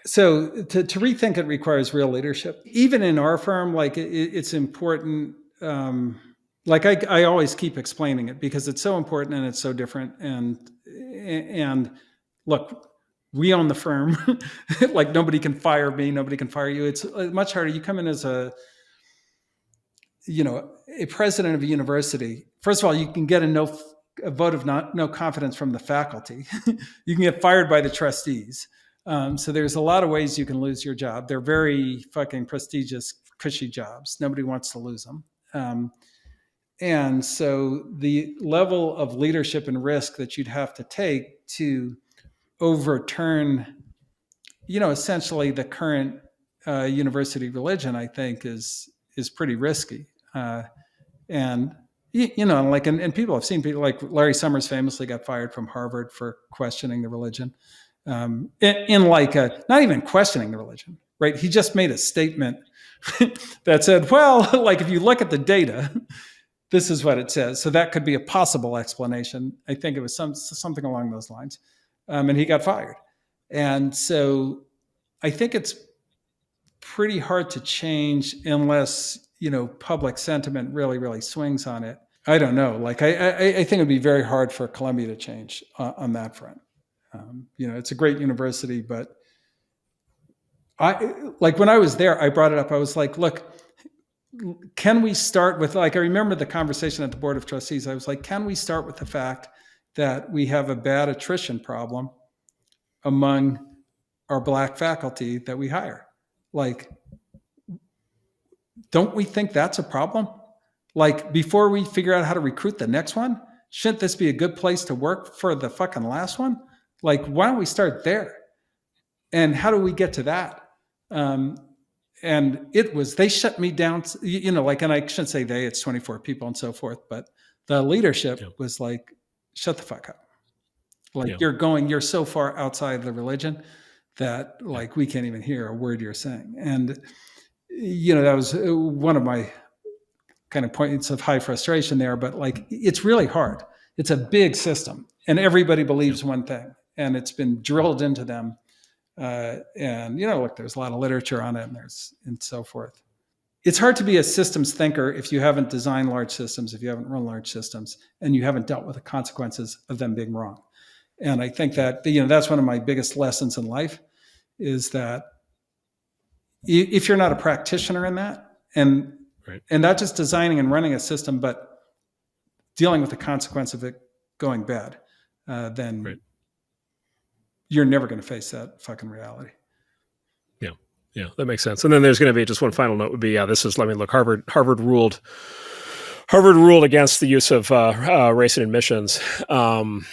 So to rethink it requires real leadership. Even in our firm, like it's important. Like I always keep explaining it because it's so important and it's so different. And look, we own the firm. Like nobody can fire me. Nobody can fire you. It's much harder. You come in as a president of a university. First of all, you can get a vote of no confidence from the faculty. You can get fired by the trustees. So there's a lot of ways you can lose your job. They're very fucking prestigious, cushy jobs. Nobody wants to lose them. And so the level of leadership and risk that you'd have to take to overturn, essentially the current university religion, I think is pretty risky. And people have seen people like Larry Summers famously got fired from Harvard for questioning the religion. Not even questioning the religion, right? He just made a statement that said, well, like if you look at the data, this is what it says. So that could be a possible explanation. I think it was something along those lines. And he got fired. And so I think it's pretty hard to change unless, public sentiment really, really swings on it. I don't know. Like I think it'd be very hard for Columbia to change on that front. It's a great university, but when I was there, I brought it up. I was like, look, can we start with I remember the conversation at the Board of Trustees. I was like, can we start with the fact that we have a bad attrition problem among our Black faculty that we hire? Like, don't we think that's a problem? Like, before we figure out how to recruit the next one, shouldn't this be a good place to work for the fucking last one? Like, why don't we start there? And how do we get to that? And they shut me down, and I shouldn't say they, it's 24 people and so forth, but the leadership was like, shut the fuck up. Like you're so far outside the religion that like, we can't even hear a word you're saying. And, that was one of my kind of points of high frustration there, but like, it's really hard. It's a big system and everybody believes one thing and it's been drilled into them. Look, there's a lot of literature on it and so forth. It's hard to be a systems thinker if you haven't designed large systems, if you haven't run large systems, and you haven't dealt with the consequences of them being wrong. And I think that, that's one of my biggest lessons in life is that if you're not a practitioner in that and not just designing and running a system, but dealing with the consequence of it going bad, then you're never going to face that fucking reality. Yeah, that makes sense. And then there's going to be just one final note would be, Harvard ruled against the use of race in admissions, but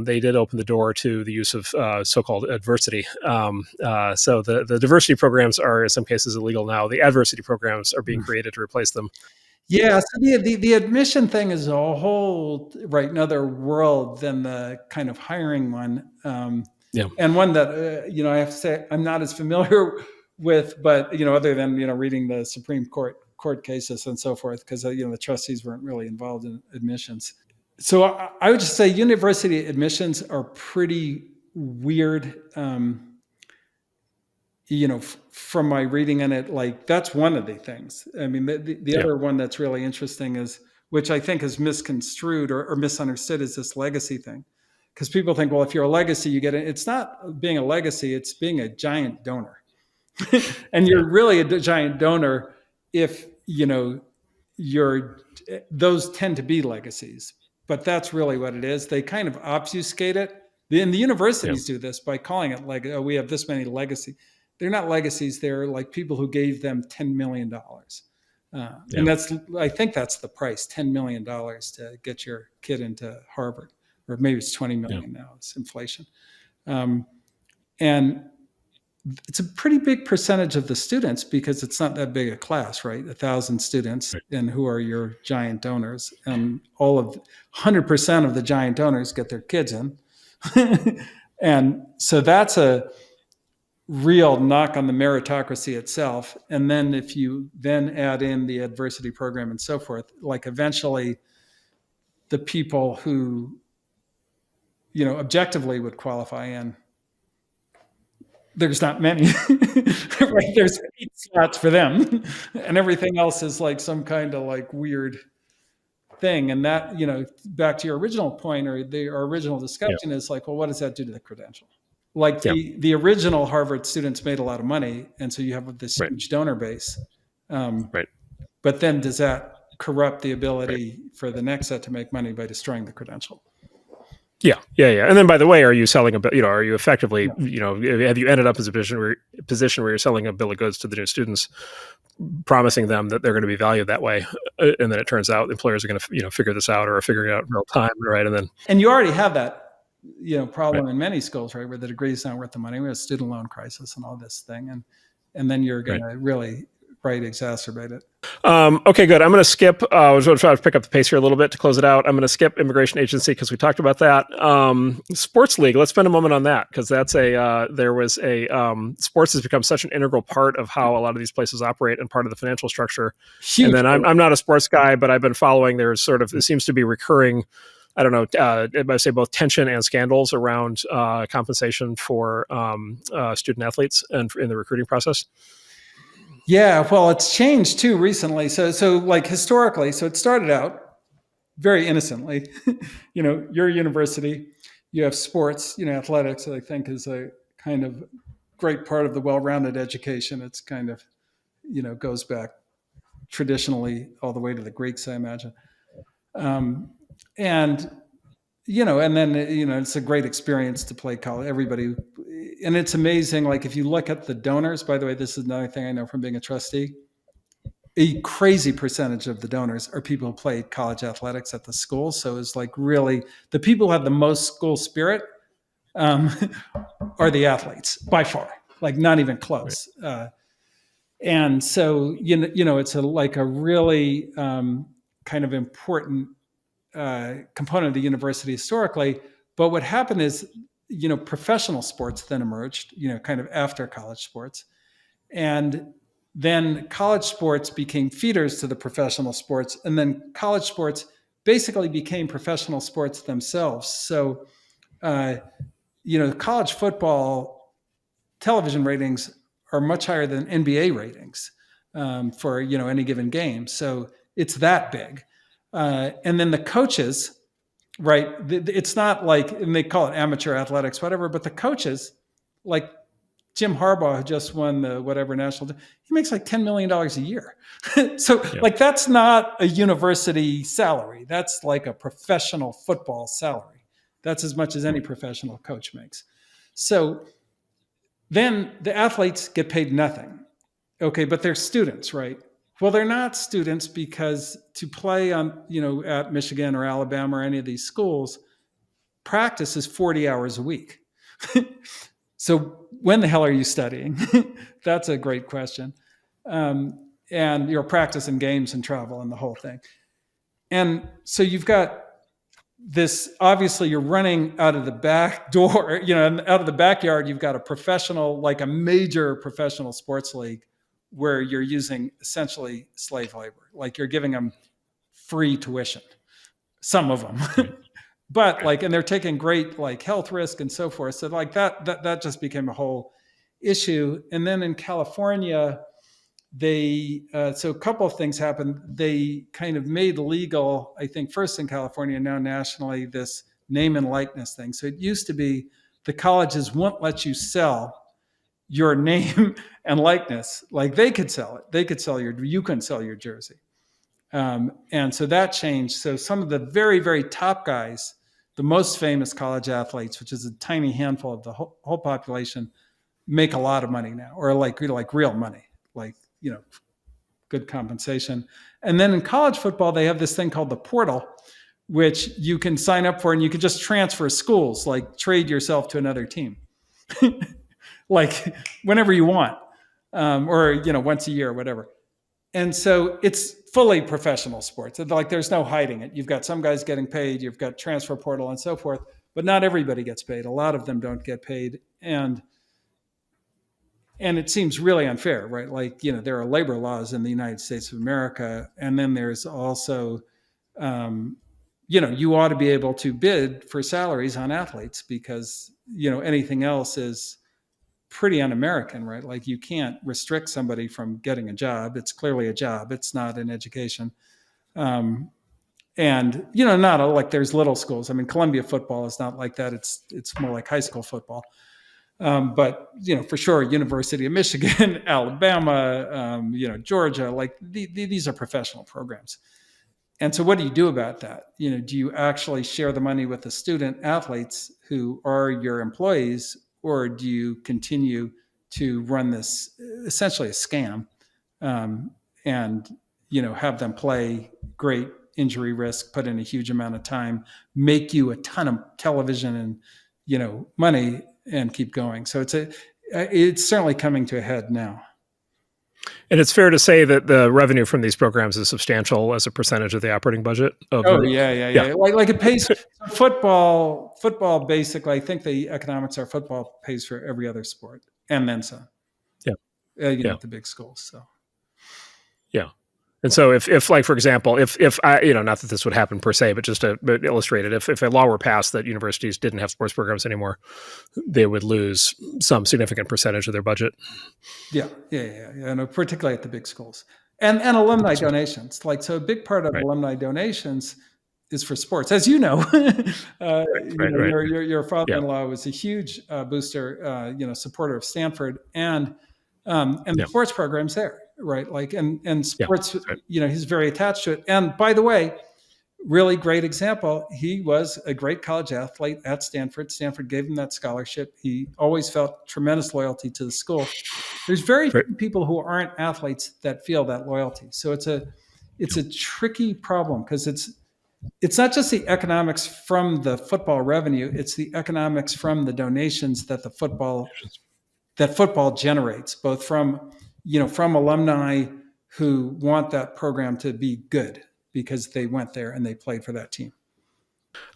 they did open the door to the use of so-called adversity. So the diversity programs are in some cases illegal now. The adversity programs are being created to replace them. Yeah, so the admission thing is a whole another world than the kind of hiring one. And one that I have to say I'm not as familiar with, but other than reading the Supreme Court cases and so forth, because the trustees weren't really involved in admissions. So I would just say university admissions are pretty weird. From my reading in it, like that's one of the things. I mean, the other one that's really interesting is, which I think is misconstrued or misunderstood, is this legacy thing. Because people think, well, if you're a legacy, you get it. It's not being a legacy, it's being a giant donor. And you're really a giant donor if, those tend to be legacies, but that's really what it is. They kind of obfuscate it. And the universities do this by calling it like, oh, we have this many legacy. They're not legacies. They're like people who gave them $10 million. And I think that's the price, $10 million to get your kid into Harvard, or maybe it's 20 million now. It's inflation. And it's a pretty big percentage of the students because it's not that big a class, right? 1,000 students, and who are your giant donors? And 100% of the giant donors get their kids in. And so that's a real knock on the meritocracy itself. And then if you then add in the adversity program and so forth, like eventually the people who, objectively would qualify in, there's not many, right? There's 8 slots for them, and everything else is like some kind of like weird thing. And that, back to your original point, or our original discussion is like, well, what does that do to the credential? Like the original Harvard students made a lot of money, and so you have this huge donor base. But then does that corrupt the ability for the next set to make money by destroying the credential? Yeah. And then, by the way, are you selling are you effectively, have you ended up in a position where you're selling a bill of goods to the new students, promising them that they're going to be valued that way, and then it turns out employers are going to, figure this out or are figuring it out in real time, right? And you already have that, problem in many schools, right, where the degree's not worth the money. We have a student loan crisis and all this thing, and then you're going to really exacerbate it. Okay, good. I'm going to skip. I was going to try to pick up the pace here a little bit to close it out. I'm going to skip immigration agency because we talked about that. Sports league. Let's spend a moment on that because that's sports has become such an integral part of how a lot of these places operate and part of the financial structure. Huge. And then I'm not a sports guy, but I've been following. There's it seems to be recurring. I don't know. I say both tension and scandals around compensation for student athletes and in the recruiting process. Yeah, well, it's changed too recently. So like historically, so it started out very innocently. Your university, you have sports, athletics, I think is a kind of great part of the well-rounded education. It's kind of, goes back traditionally all the way to the Greeks, I imagine. And then, it's a great experience to play college. Everybody, and it's amazing. Like if you look at the donors, by the way, this is another thing I know from being a trustee, a crazy percentage of the donors are people who played college athletics at the school. So it's like really the people who have the most school spirit are the athletes by far, like not even close. Right. And so, it's like a really kind of important component of the university historically. But what happened is, professional sports then emerged, kind of after college sports. And then college sports became feeders to the professional sports. And then college sports basically became professional sports themselves. So, college football television ratings are much higher than NBA ratings for, any given game. So it's that big. And then the coaches, right? It's not like, and they call it amateur athletics, whatever, but the coaches, like Jim Harbaugh, who just won the whatever national, he makes like $10 million a year. So like, that's not a university salary. That's like a professional football salary. That's as much as any professional coach makes. So then the athletes get paid nothing. Okay, but they're students, right? Well, they're not students because to play on, at Michigan or Alabama or any of these schools, practice is 40 hours a week. So when the hell are you studying? That's a great question. And you're practicing games and travel and the whole thing. And so you've got this, obviously you're running out of the back door, and out of the backyard, you've got a professional, like a major professional sports league, where you're using essentially slave labor, like you're giving them free tuition, some of them, but like, and they're taking great like health risk and so forth. So like that just became a whole issue. And then in California, so a couple of things happened. They kind of made legal, I think first in California, now nationally, this name and likeness thing. So it used to be the colleges won't let you sell your name and likeness. Like they could sell it. You couldn't sell your jersey. And so that changed. So some of the very, very top guys, the most famous college athletes, which is a tiny handful of the whole population, make a lot of money now, or like real money, like, good compensation. And then in college football, they have this thing called the portal, which you can sign up for, and you can just transfer schools, like trade yourself to another team, like whenever you want, or once a year or whatever. And so it's fully professional sports. Like there's no hiding it. You've got some guys getting paid, you've got transfer portal and so forth, but not everybody gets paid. A lot of them don't get paid. And it seems really unfair, right? Like, there are labor laws in the United States of America. And then there's also, you ought to be able to bid for salaries on athletes, because, anything else is pretty un-American, right? Like you can't restrict somebody from getting a job. It's clearly a job. It's not an education. And, not like there's little schools. I mean, Columbia football is not like that. It's more like high school football. But, for sure, University of Michigan, Alabama, Georgia, like these are professional programs. And so what do you do about that? Do you actually share the money with the student athletes who are your employees, or do you continue to run this essentially a scam, and, have them play great injury risk, put in a huge amount of time, make you a ton of television and, money, and keep going. So it's certainly coming to a head now. And it's fair to say that the revenue from these programs is substantial as a percentage of the operating budget. Yeah. Like it pays football. Basically, I think the economics are football pays for every other sport and then some. Yeah. The big schools. So. Yeah. And so if like, for example, if I, not that this would happen per se, but just to illustrate it, if a law were passed that universities didn't have sports programs anymore, they would lose some significant percentage of their budget. Yeah. No, particularly at the big schools and alumni donations. Like, so a big part of alumni donations is for sports, as you know. Your father-in-law was a huge booster, supporter of Stanford and the sports programs there. Right. Like, and sports, he's very attached to it. And by the way, really great example. He was a great college athlete at Stanford. Stanford gave him that scholarship. He always felt tremendous loyalty to the school. There's very few people who aren't athletes that feel that loyalty. So it's a tricky problem, because it's not just the economics from the football revenue. It's the economics from the donations that football generates, both from alumni who want that program to be good because they went there and they played for that team.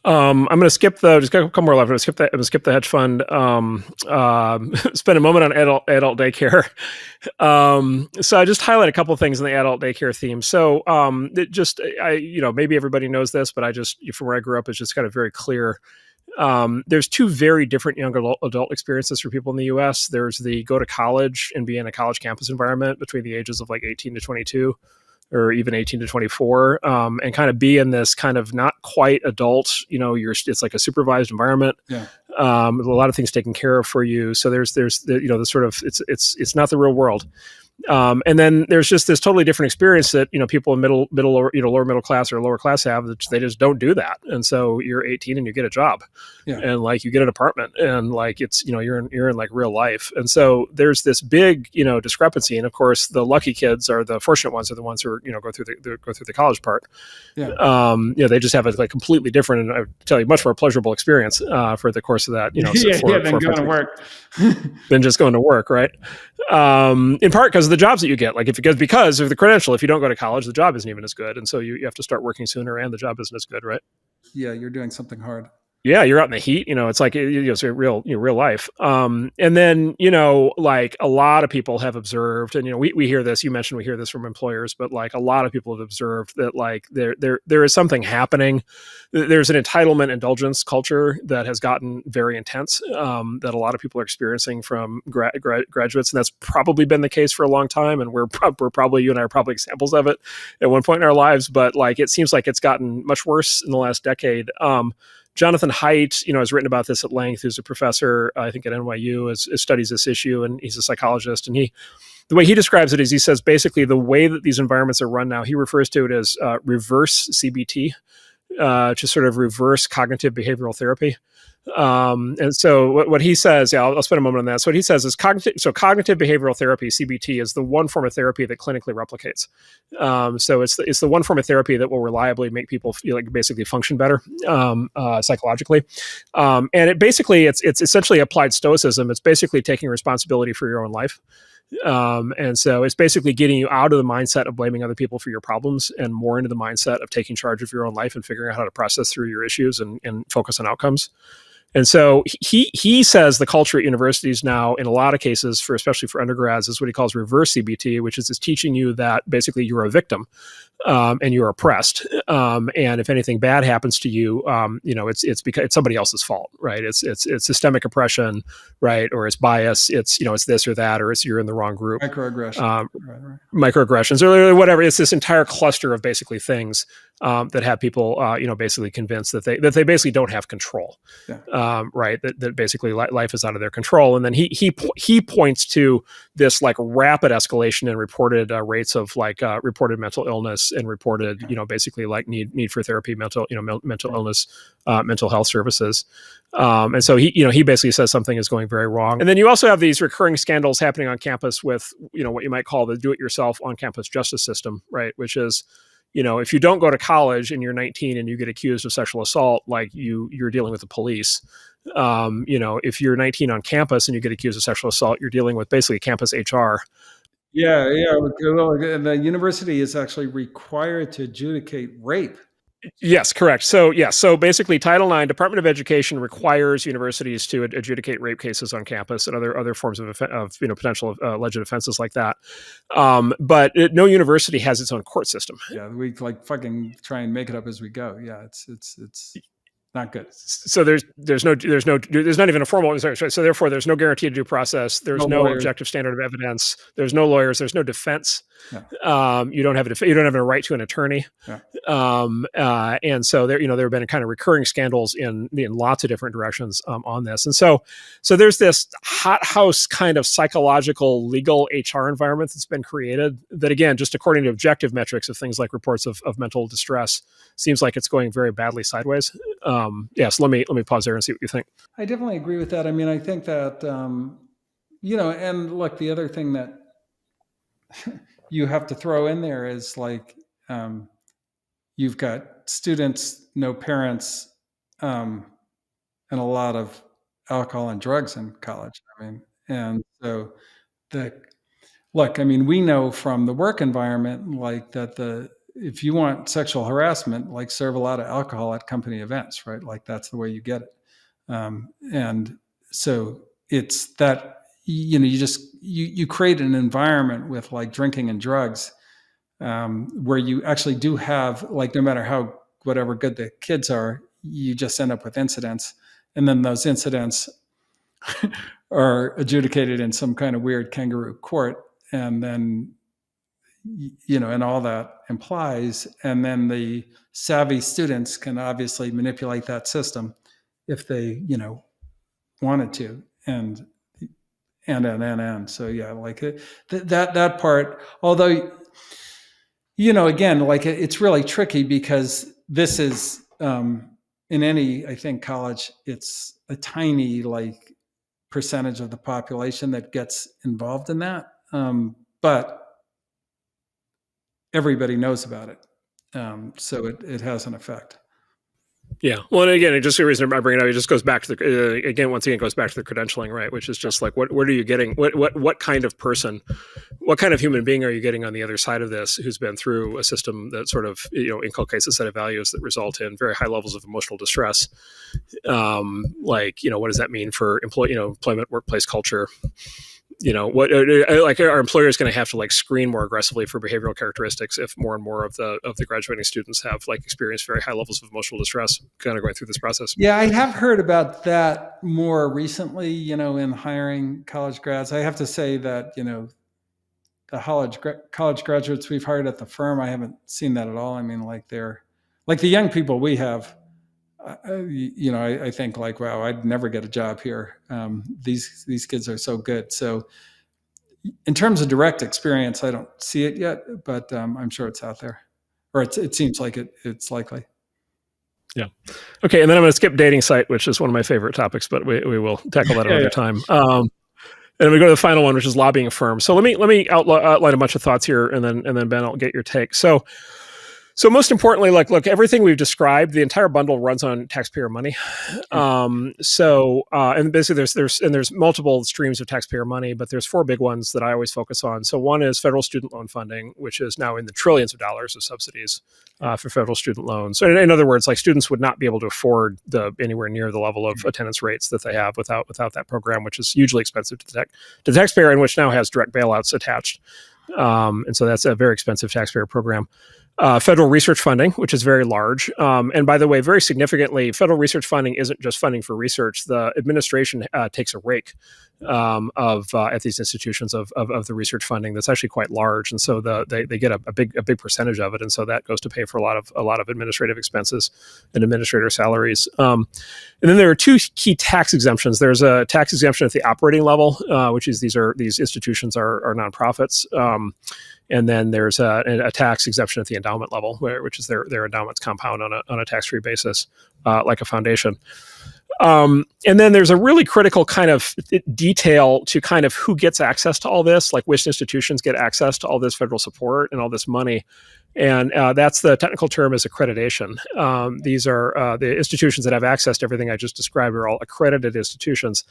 I'm going to skip just got a couple more left. I'm going to skip the hedge fund. Spend a moment on adult daycare. So I just highlight a couple of things in the adult daycare theme. So maybe everybody knows this, but from where I grew up, it's just kind of very clear. There's two very different young adult experiences for people in the U.S. There's the go to college and be in a college campus environment between the ages of like 18 to 22, or even 18 to 24, and kind of be in this kind of not quite adult, it's like a supervised environment. Yeah. A lot of things taken care of for you. So there's the sort of, it's not the real world. And then there's just this totally different experience that, people in middle or, lower middle class or lower class have, that they just don't do that. And so you're 18 and you get a job, and like you get an apartment, and like it's, you're in like real life. And so there's this big, discrepancy. And of course the lucky kids are the fortunate ones, are the ones who are, go through the college part. Yeah. They just have a like completely different, and I tell you, much more pleasurable experience, for the course of that, than going to work. Than just going to work. Right. In part because of the jobs that you get, like because of the credential. If you don't go to college, the job isn't even as good, and so you have to start working sooner, and the job isn't as good, right? Yeah, you're doing something hard. Yeah, you're out in the heat. It's like it's real life. And then like a lot of people have observed, and we hear this. You mentioned we hear this from employers, but like a lot of people have observed that like there is something happening. There's an entitlement indulgence culture that has gotten very intense, that a lot of people are experiencing from graduates, and that's probably been the case for a long time. And we're probably, you and I are probably examples of it at one point in our lives. But like it seems like it's gotten much worse in the last decade. Jonathan Haidt, has written about this at length. Who's a professor, I think, at NYU, studies this issue, and he's a psychologist. And the way he describes it is he says basically the way that these environments are run now, he refers to it as reverse CBT, to sort of reverse cognitive behavioral therapy. And so what he says, I'll spend a moment on that. So what he says is cognitive behavioral therapy, CBT, is the one form of therapy that clinically replicates. So it's the one form of therapy that will reliably make people feel like basically function better psychologically. And it's essentially applied stoicism. It's basically taking responsibility for your own life. And so it's basically getting you out of the mindset of blaming other people for your problems and more into the mindset of taking charge of your own life and figuring out how to process through your issues and focus on outcomes. And so he says the culture at universities now, in a lot of cases, especially for undergrads, is what he calls reverse CBT, which is teaching you that basically you're a victim and you're oppressed. And if anything bad happens to you, it's because it's somebody else's fault, right? It's systemic oppression, right? Or it's bias. It's this or that, or it's you're in the wrong group. Microaggression. Microaggressions or whatever. It's this entire cluster of basically things that have people, basically convinced that they basically don't have control, right? That basically life is out of their control. And then he points to this like rapid escalation in reported rates of like reported mental illness and reported, basically like need for therapy, mental illness, mental health services. And so he basically says something is going very wrong. And then you also have these recurring scandals happening on campus with, what you might call the do-it-yourself on-campus justice system, right? Which is, if you don't go to college and you're 19 and you get accused of sexual assault, like you're dealing with the police. If you're 19 on campus and you get accused of sexual assault, you're dealing with basically campus HR. Yeah. And the university is actually required to adjudicate rape. Yes, correct. So basically Title IX, Department of Education requires universities to adjudicate rape cases on campus and other forms of potential alleged offenses like that. But no university has its own court system. Yeah, we like fucking try and make it up as we go. Yeah, it's not good. So there's not even a formal. So therefore, there's no guaranteed due process. There's no objective standard of evidence. There's no lawyers. There's no defense. Yeah. You don't have a right to an attorney. Yeah. And so there have been kind of recurring scandals in lots of different directions on this. And so there's this hothouse kind of psychological legal HR environment that's been created that, again, just according to objective metrics of things like reports of mental distress, seems like it's going very badly sideways. So let me pause there and see what you think. I definitely agree with that. I mean, I think that, and look, the other thing that you have to throw in there is like, you've got students, no parents, and a lot of alcohol and drugs in college. I mean, and so we know from the work environment, like that if you want sexual harassment, like serve a lot of alcohol at company events, right? Like that's the way you get it. And so it's that, you create an environment with like drinking and drugs, where you actually do have, like, no matter how whatever good the kids are, you just end up with incidents. And then those incidents are adjudicated in some kind of weird kangaroo court. And then, and all that implies, and then the savvy students can obviously manipulate that system if they, wanted to. And. So yeah, like that part, although, again, like it's really tricky because this is, in any, I think, college, it's a tiny like percentage of the population that gets involved in that. But everybody knows about it. So it has an effect. Yeah. Well, and again, just the reason I bring it up, it just goes back to the goes back to the credentialing, right? Which is just like, what are you getting? What kind of person, what kind of human being are you getting on the other side of this, who's been through a system that sort of, inculcates a set of values that result in very high levels of emotional distress? What does that mean for employment, workplace culture? Are employers going to have to like screen more aggressively for behavioral characteristics if more and more of the graduating students have like experienced very high levels of emotional distress kind of going through this process? Yeah, I have heard about that more recently, in hiring college grads. I have to say that, the college graduates we've hired at the firm, I haven't seen that at all. I mean, like they're like the young people we have, I think like, wow, I'd never get a job here. These kids are so good. So, in terms of direct experience, I don't see it yet, but I'm sure it's out there, or it seems like it's likely. Yeah. Okay, and then I'm going to skip dating site, which is one of my favorite topics, but we will tackle that another time. And we go to the final one, which is lobbying firms. So let me outline a bunch of thoughts here, and then Ben, I'll get your take. So most importantly, look, everything we've described, the entire bundle runs on taxpayer money. And basically there's multiple streams of taxpayer money, but there's four big ones that I always focus on. So one is federal student loan funding, which is now in the trillions of dollars of subsidies for federal student loans. So in other words, like students would not be able to afford anywhere near the level of attendance rates that they have without that program, which is hugely expensive to the taxpayer, and which now has direct bailouts attached. And so that's a very expensive taxpayer program. Federal research funding, which is very large. And by the way, very significantly, federal research funding isn't just funding for research. The administration takes a rake at these institutions of the research funding that's actually quite large. And so they get a big percentage of it. And so that goes to pay for a lot of administrative expenses and administrator salaries. And then there are two key tax exemptions. There's a tax exemption at the operating level, which is these institutions are nonprofits. And then there's a tax exemption at the endowment level, which is their endowments compound on a tax-free basis, like a foundation. And then there's a really critical kind of detail to kind of who gets access to all this, like which institutions get access to all this federal support and all this money. And that's the technical term is accreditation. These are the institutions that have access to everything I just described are all accredited institutions.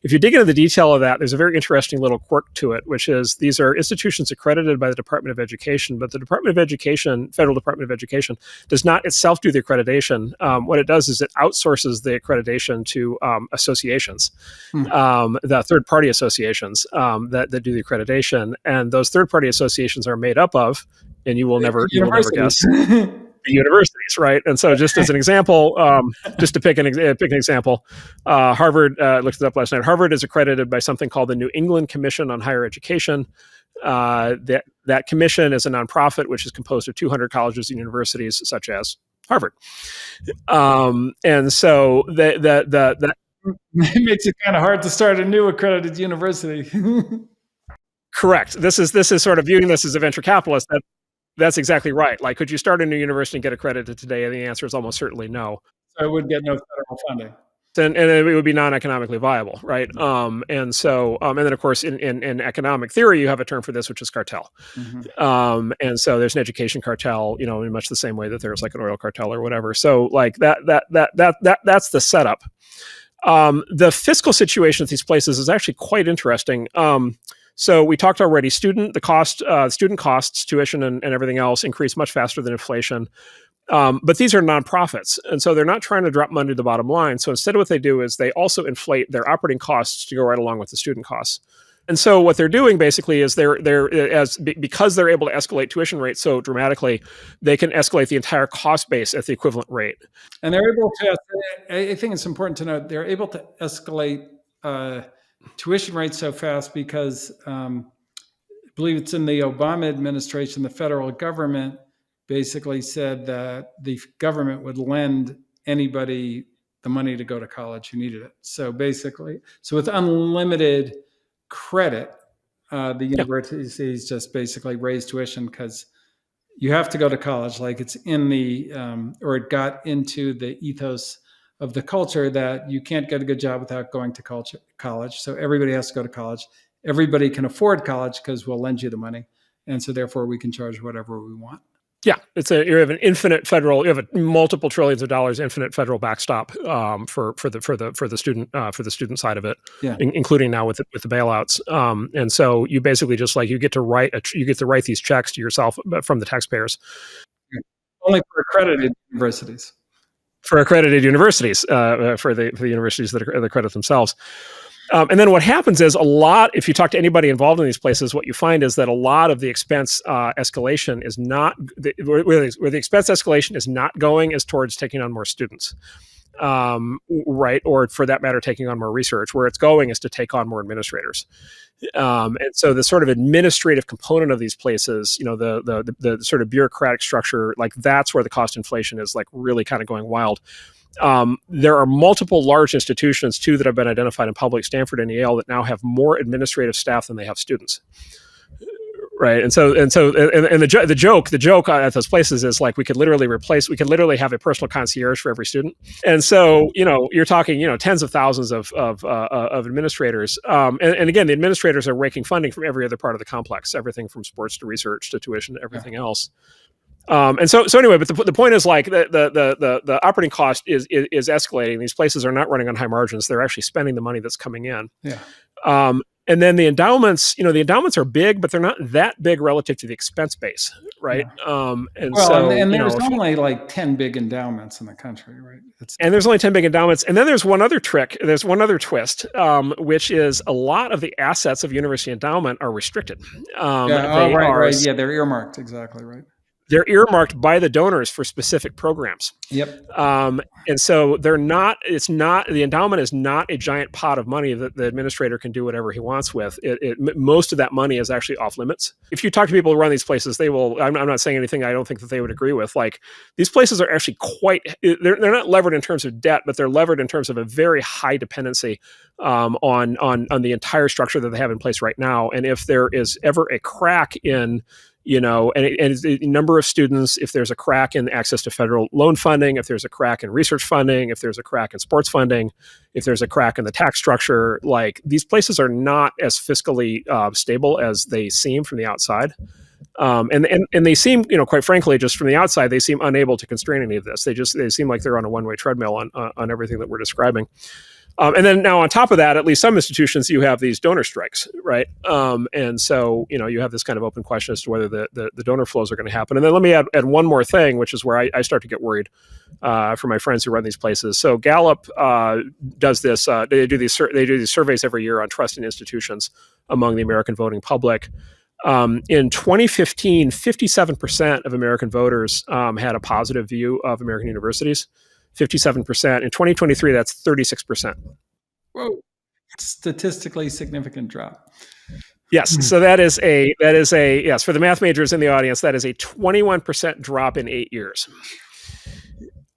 If you dig into the detail of that, there's a very interesting little quirk to it, which is these are institutions accredited by the Department of Education, but the Department of Education, Federal Department of Education, does not itself do the accreditation. What it does is it outsources the accreditation to associations, the third-party associations that do the accreditation. And those third-party associations are made up of, and you will never guess, the universities, right? And so, just as an example, just to pick an example, Harvard looked it up last night. Harvard is accredited by something called the New England Commission on Higher Education. That commission is a nonprofit which is composed of 200 colleges and universities, such as Harvard. And so that it makes it kind of hard to start a new accredited university. Correct. This is sort of viewing this as a venture capitalist. That's exactly right. Like, could you start a new university and get accredited today? And the answer is almost certainly no. So it would get no federal funding. And it would be non-economically viable, right? And then of course in economic theory you have a term for this, which is cartel. And so there's an education cartel, in much the same way that there's like an oil cartel or whatever. So like that's the setup. The fiscal situation at these places is actually quite interesting. So we talked already, student costs, tuition and everything else increase much faster than inflation. But these are nonprofits. And so they're not trying to drop money to the bottom line. So instead what they do is they also inflate their operating costs to go right along with the student costs. And so what they're doing basically is because they're able to escalate tuition rates so dramatically, they can escalate the entire cost base at the equivalent rate. And they're able to, I think it's important to note, they're able to escalate tuition rates so fast because I believe it's in the Obama administration, the federal government basically said that the government would lend anybody the money to go to college who needed it. So basically, with unlimited credit, the universities just basically raise tuition because you have to go to college. Like it's in or it got into the ethos of the culture that you can't get a good job without going to college. So everybody has to go to college. Everybody can afford college because we'll lend you the money. And so therefore we can charge whatever we want. Yeah, you have an infinite federal, you have a multiple trillions of dollars infinite federal backstop for the student side of it, including now with the bailouts. And so you basically just you get to write these checks to yourself from the taxpayers. Only for accredited universities. For accredited universities, for the universities that accredit themselves. And then what happens is if you talk to anybody involved in these places, what you find is that a lot of the expense escalation is not, where the expense escalation is not going is towards taking on more students, right? Or for that matter, taking on more research. Where it's going is to take on more administrators. And so the sort of administrative component of these places, the sort of bureaucratic structure, like that's where the cost inflation is like really kind of going wild. There are multiple large institutions too that have been identified in public, Stanford and Yale, that now have more administrative staff than they have students. Right, and the joke at those places is like we could literally have a personal concierge for every student, and so you're talking tens of thousands of administrators, and again the administrators are raking funding from every other part of the complex, everything from sports to research to tuition to everything else. And so anyway, but the point is like the operating cost is escalating. These places are not running on high margins; they're actually spending the money that's coming in. Yeah. And then the endowments, the endowments are big, but they're not that big relative to the expense base, right? Yeah. And there's only like 10 big endowments in the country, right? And there's only 10 big endowments. And then there's one other trick. There's one other twist, which is a lot of the assets of university endowment are restricted. Right. Yeah, they're earmarked. Exactly right. They're earmarked by the donors for specific programs. Yep. And so the endowment is not a giant pot of money that the administrator can do whatever he wants with. Most of that money is actually off limits. If you talk to people who run these places, they will, I'm not saying anything I don't think that they would agree with. Like these places are actually they're not levered in terms of debt, but they're levered in terms of a very high dependency on the entire structure that they have in place right now. And if there is ever a crack in and a number of students, if there's a crack in access to federal loan funding, if there's a crack in research funding, if there's a crack in sports funding, if there's a crack in the tax structure, like these places are not as fiscally stable as they seem from the outside. And they seem, quite frankly, just from the outside, they seem unable to constrain any of this. They seem like they're on a one-way treadmill on everything that we're describing. And then now on top of that, at least some institutions, you have these donor strikes, right? And so, you have this kind of open question as to whether the donor flows are going to happen. And then let me add one more thing, which is where I start to get worried for my friends who run these places. So Gallup does this. They do these surveys every year on trust in institutions among the American voting public. In 2015, 57% of American voters had a positive view of American universities. 57%. In 2023, that's 36%. Whoa. Statistically significant drop. Yes. So that is a yes, for the math majors in the audience, that is a 21% drop in 8 years.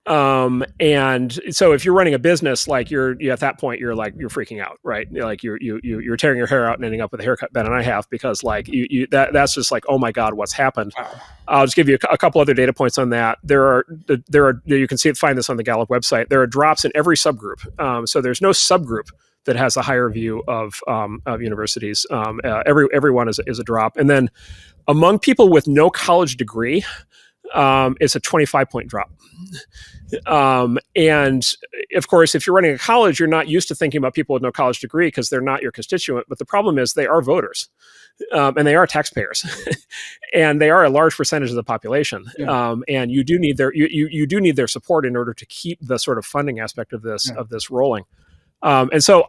And so if you're running a business, like you're at that point, you're freaking out, right? Like you're tearing your hair out and ending up with a haircut Ben and I have, because like that's just like, oh my God, what's happened? Wow. I'll just give you a couple other data points on that. There are you can find this on the Gallup website. There are drops in every subgroup. So there's no subgroup that has a higher view of universities. Everyone is a drop. And then among people with no college degree, it's a 25-point drop. And of course, if you're running a college, you're not used to thinking about people with no college degree because they're not your constituent. But the problem is they are voters, and they are taxpayers, and they are a large percentage of the population. Yeah. And you do need their support in order to keep the sort of funding aspect of this rolling. And so,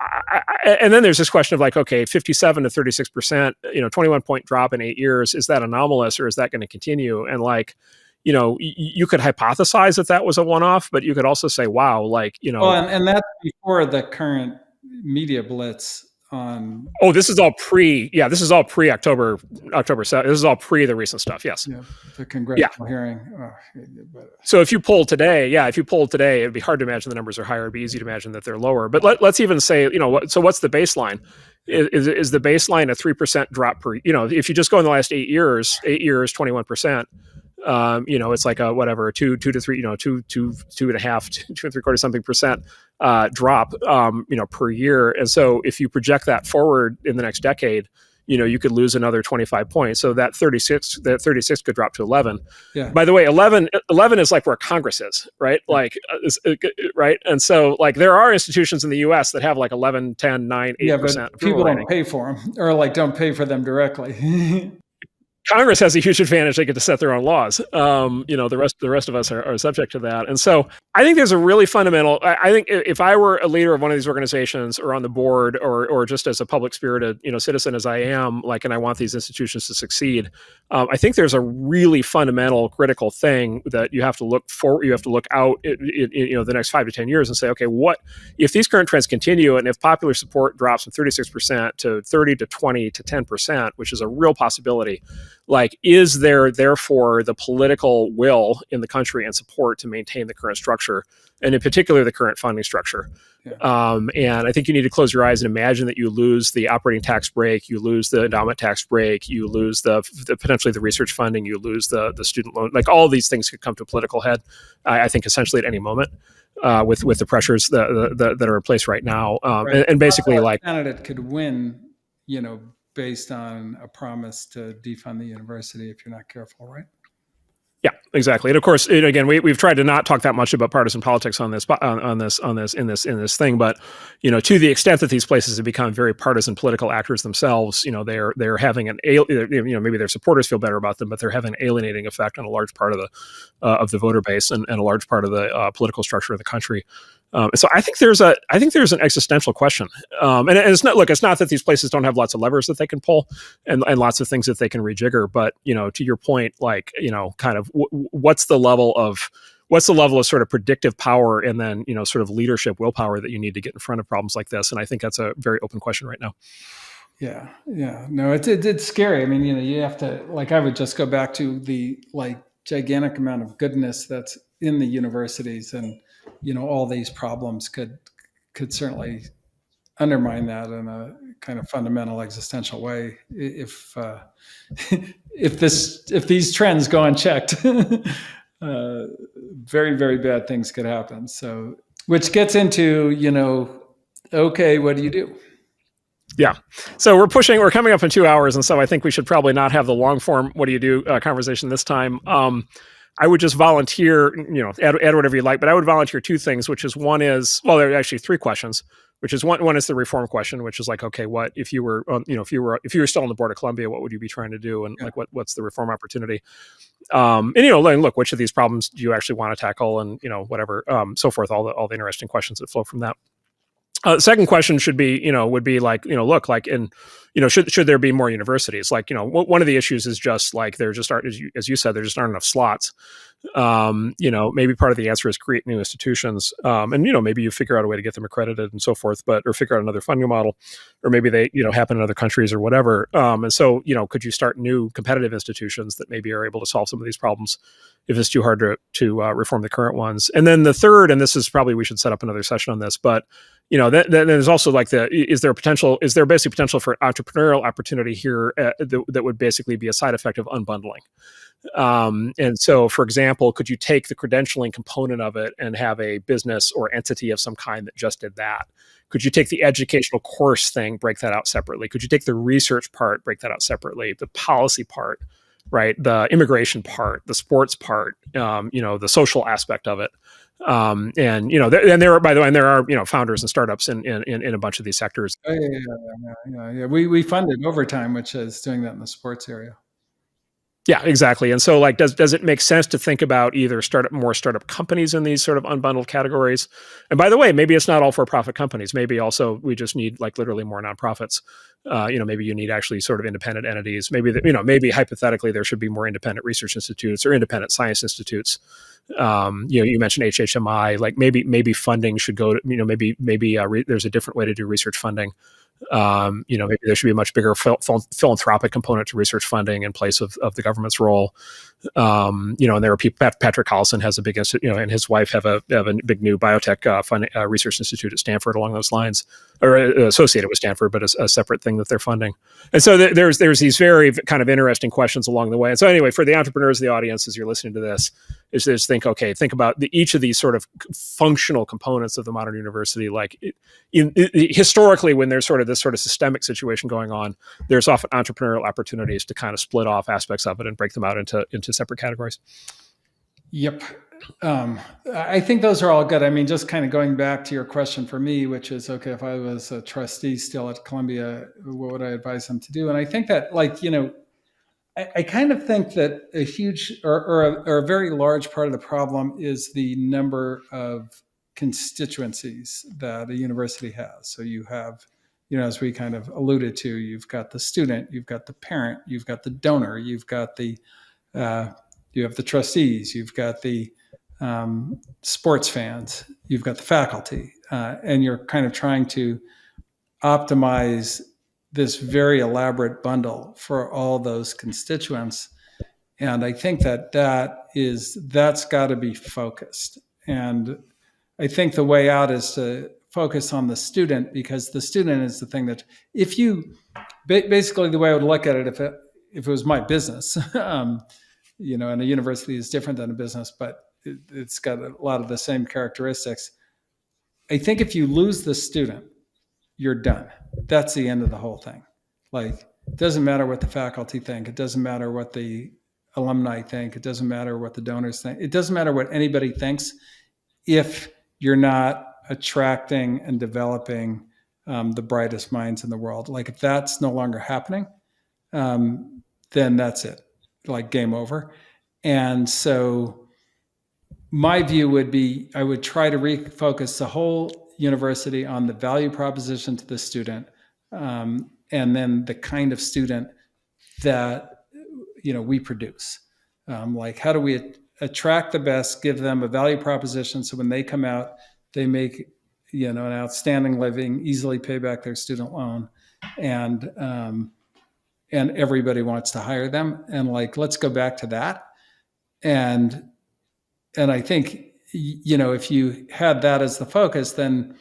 and then there's this question of like, okay, 57 to 36%, 21-point drop in 8 years. Is that anomalous, or is that going to continue? And like, you could hypothesize that was a one-off, but you could also say, wow, like, Well, and that's before the current media blitz on. Oh, this is all pre-October 7th. This is all pre the recent stuff. Yes. Yeah, the congressional hearing. So if you poll today, it'd be hard to imagine the numbers are higher. It'd be easy to imagine that they're lower. But let's even say, so what's the baseline? Is the baseline a 3% drop per? If you just go in the last 8 years, 21%. It's like a whatever 2 to 3, 2.5, 2.75 something percent drop, per year. And so if you project that forward in the next decade, you could lose another 25 points. So that 36 could drop to 11. Yeah. By the way, 11 is like where Congress is, right? Like, right. And so like there are institutions in the US that have like 11, 10, 9, 8%. Yeah, but people don't pay for them, or like don't pay for them directly. Congress has a huge advantage. They get to set their own laws. The rest of us are subject to that. And so I think there's a really fundamental, I think if I were a leader of one of these organizations or on the board or just as a public spirited, citizen as I am, like, and I want these institutions to succeed, I think there's a really fundamental critical thing that you have to look for. You have to look out the next 5 to 10 years and say, okay, what if these current trends continue, and if popular support drops from 36% to 30 to 20 to 10%, which is a real possibility, like, is there therefore the political will in the country and support to maintain the current structure, and in particular the current funding structure? And I think you need to close your eyes and imagine that you lose the operating tax break, you lose the endowment tax break, you lose the potentially the research funding, you lose the student loan. Like, all of these things could come to a political head, I think, essentially at any moment, with the pressures that are in place right now. And basically, like, candidate could win, based on a promise to defund the university if you're not careful, right? Yeah, exactly. And of course, again, we've tried to not talk that much about partisan politics in this thing, but to the extent that these places have become very partisan political actors themselves, they're having maybe their supporters feel better about them, but they're having an alienating effect on a large part of the voter base and a large part of the political structure of the country. So I think there's an existential question, and it's not that these places don't have lots of levers that they can pull and lots of things that they can rejigger, but to your point, like, kind of what's the level of sort of predictive power and then sort of leadership willpower that you need to get in front of problems like this, and I think that's a very open question right now. Yeah, no, it's scary. I mean, you have to, like, I would just go back to the gigantic amount of goodness that's in the universities, and all these problems could certainly undermine that in a kind of fundamental existential way if these trends go unchecked. Very, very bad things could happen. So, which gets into okay, what do you do? Yeah. So we're coming up in 2 hours. And so I think we should probably not have the long form, what do you do conversation this time. I would just volunteer, add whatever you like, but I would volunteer two things, which is one is, well, there are actually three questions, which is one is the reform question, which is like, okay, what, if you were still on the board of Columbia, what would you be trying to do? And like, what's the reform opportunity? And, look, which of these problems do you actually want to tackle? And, whatever, so forth, all the interesting questions that flow from that. Second question would be like, look, like, should there be more universities? Like, one of the issues is just like, there just aren't, as you said, there just aren't enough slots. Maybe part of the answer is create new institutions. And, maybe you figure out a way to get them accredited and so forth, or figure out another funding model, or maybe they, happen in other countries or whatever. And so, could you start new competitive institutions that maybe are able to solve some of these problems if it's too hard to reform the current ones? And then the third, and this is probably, we should set up another session on this, but then there's also like is there basically potential for entrepreneurial opportunity here that would basically be a side effect of unbundling? And so, for example, could you take the credentialing component of it and have a business or entity of some kind that just did that? Could you take the educational course thing, break that out separately? Could you take the research part, break that out separately? The policy part, right? The immigration part, the sports part, the social aspect of it. And there are, by the way, there are founders and startups in a bunch of these sectors. Oh, yeah. We funded Overtime, which is doing that in the sports area. Yeah, exactly. And so, like, does it make sense to think about either more startup companies in these sort of unbundled categories? And by the way, maybe it's not all for-profit companies. Maybe also we just need, like, literally more nonprofits. Maybe you need actually sort of independent entities. Maybe maybe hypothetically there should be more independent research institutes or independent science institutes. You mentioned HHMI. Like, maybe funding should go to maybe there's a different way to do research funding. Maybe there should be a much bigger philanthropic component to research funding in place of the government's role. And there are people. Patrick Collison has a big institute, and his wife have a big new biotech research institute at Stanford along those lines, or associated with Stanford, but a separate thing that they're funding. And so there's these very kind of interesting questions along the way. And so anyway, for the entrepreneurs of the audience, as you're listening to this, is just think about each of these sort of functional components of the modern university. Like, historically, when there's sort of this sort of systemic situation going on, there's often entrepreneurial opportunities to kind of split off aspects of it and break them out into separate categories. Yep. I think those are all good. I mean, just kind of going back to your question for me, which is, okay, if I was a trustee still at Columbia, what would I advise them to do? And I think that, I kind of think that a huge or a very large part of the problem is the number of constituencies that a university has. So you have, as we kind of alluded to, you've got the student, you've got the parent, you've got the donor, you've got you have the trustees, you've got the sports fans, you've got the faculty, and you're kind of trying to optimize this very elaborate bundle for all those constituents. And I think that's got to be focused. And I think the way out is to focus on the student, because the student is the thing that, if you, basically the way I would look at it, if it was my business, and a university is different than a business, but it's got a lot of the same characteristics. I think if you lose the student, you're done. That's the end of the whole thing. Like, it doesn't matter what the faculty think. It doesn't matter what the alumni think. It doesn't matter what the donors think. It doesn't matter what anybody thinks if you're not attracting and developing the brightest minds in the world. Like, if that's no longer happening, then that's it, like game over. And so my view would be, I would try to refocus the whole university on the value proposition to the student, and then the kind of student that we produce. Like, how do we attract the best, give them a value proposition, so when they come out, they make an outstanding living, easily pay back their student loan, and everybody wants to hire them. And like, let's go back to that. And I think if you had that as the focus, then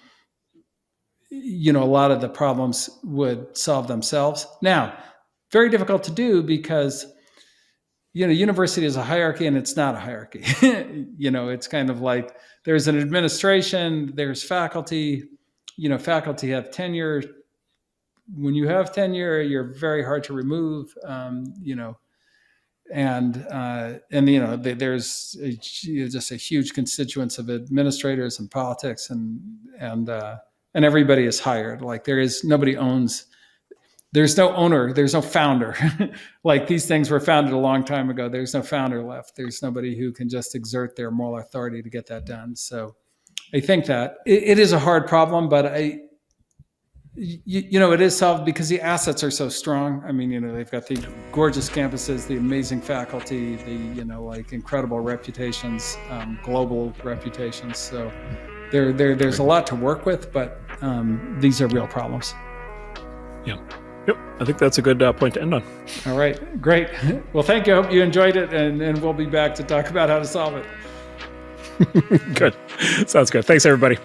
a lot of the problems would solve themselves. Now, very difficult to do, because university is a hierarchy, and it's not a hierarchy. It's kind of like, there's an administration, there's faculty. Faculty have tenure. When you have tenure, you're very hard to remove. There's just a huge constituents of administrators and politics, and everybody is hired. Like, nobody owns. There's no owner. There's no founder. Like, these things were founded a long time ago. There's no founder left. There's nobody who can just exert their moral authority to get that done. So I think that it is a hard problem, but it is solved because the assets are so strong. I mean, they've got the gorgeous campuses, the amazing faculty, the, incredible reputations, global reputations. So there's a lot to work with, but these are real problems. Yeah. Yep. I think that's a good point to end on. All right. Great. Well, thank you. I hope you enjoyed it, and we'll be back to talk about how to solve it. Good. Sounds good. Thanks, everybody.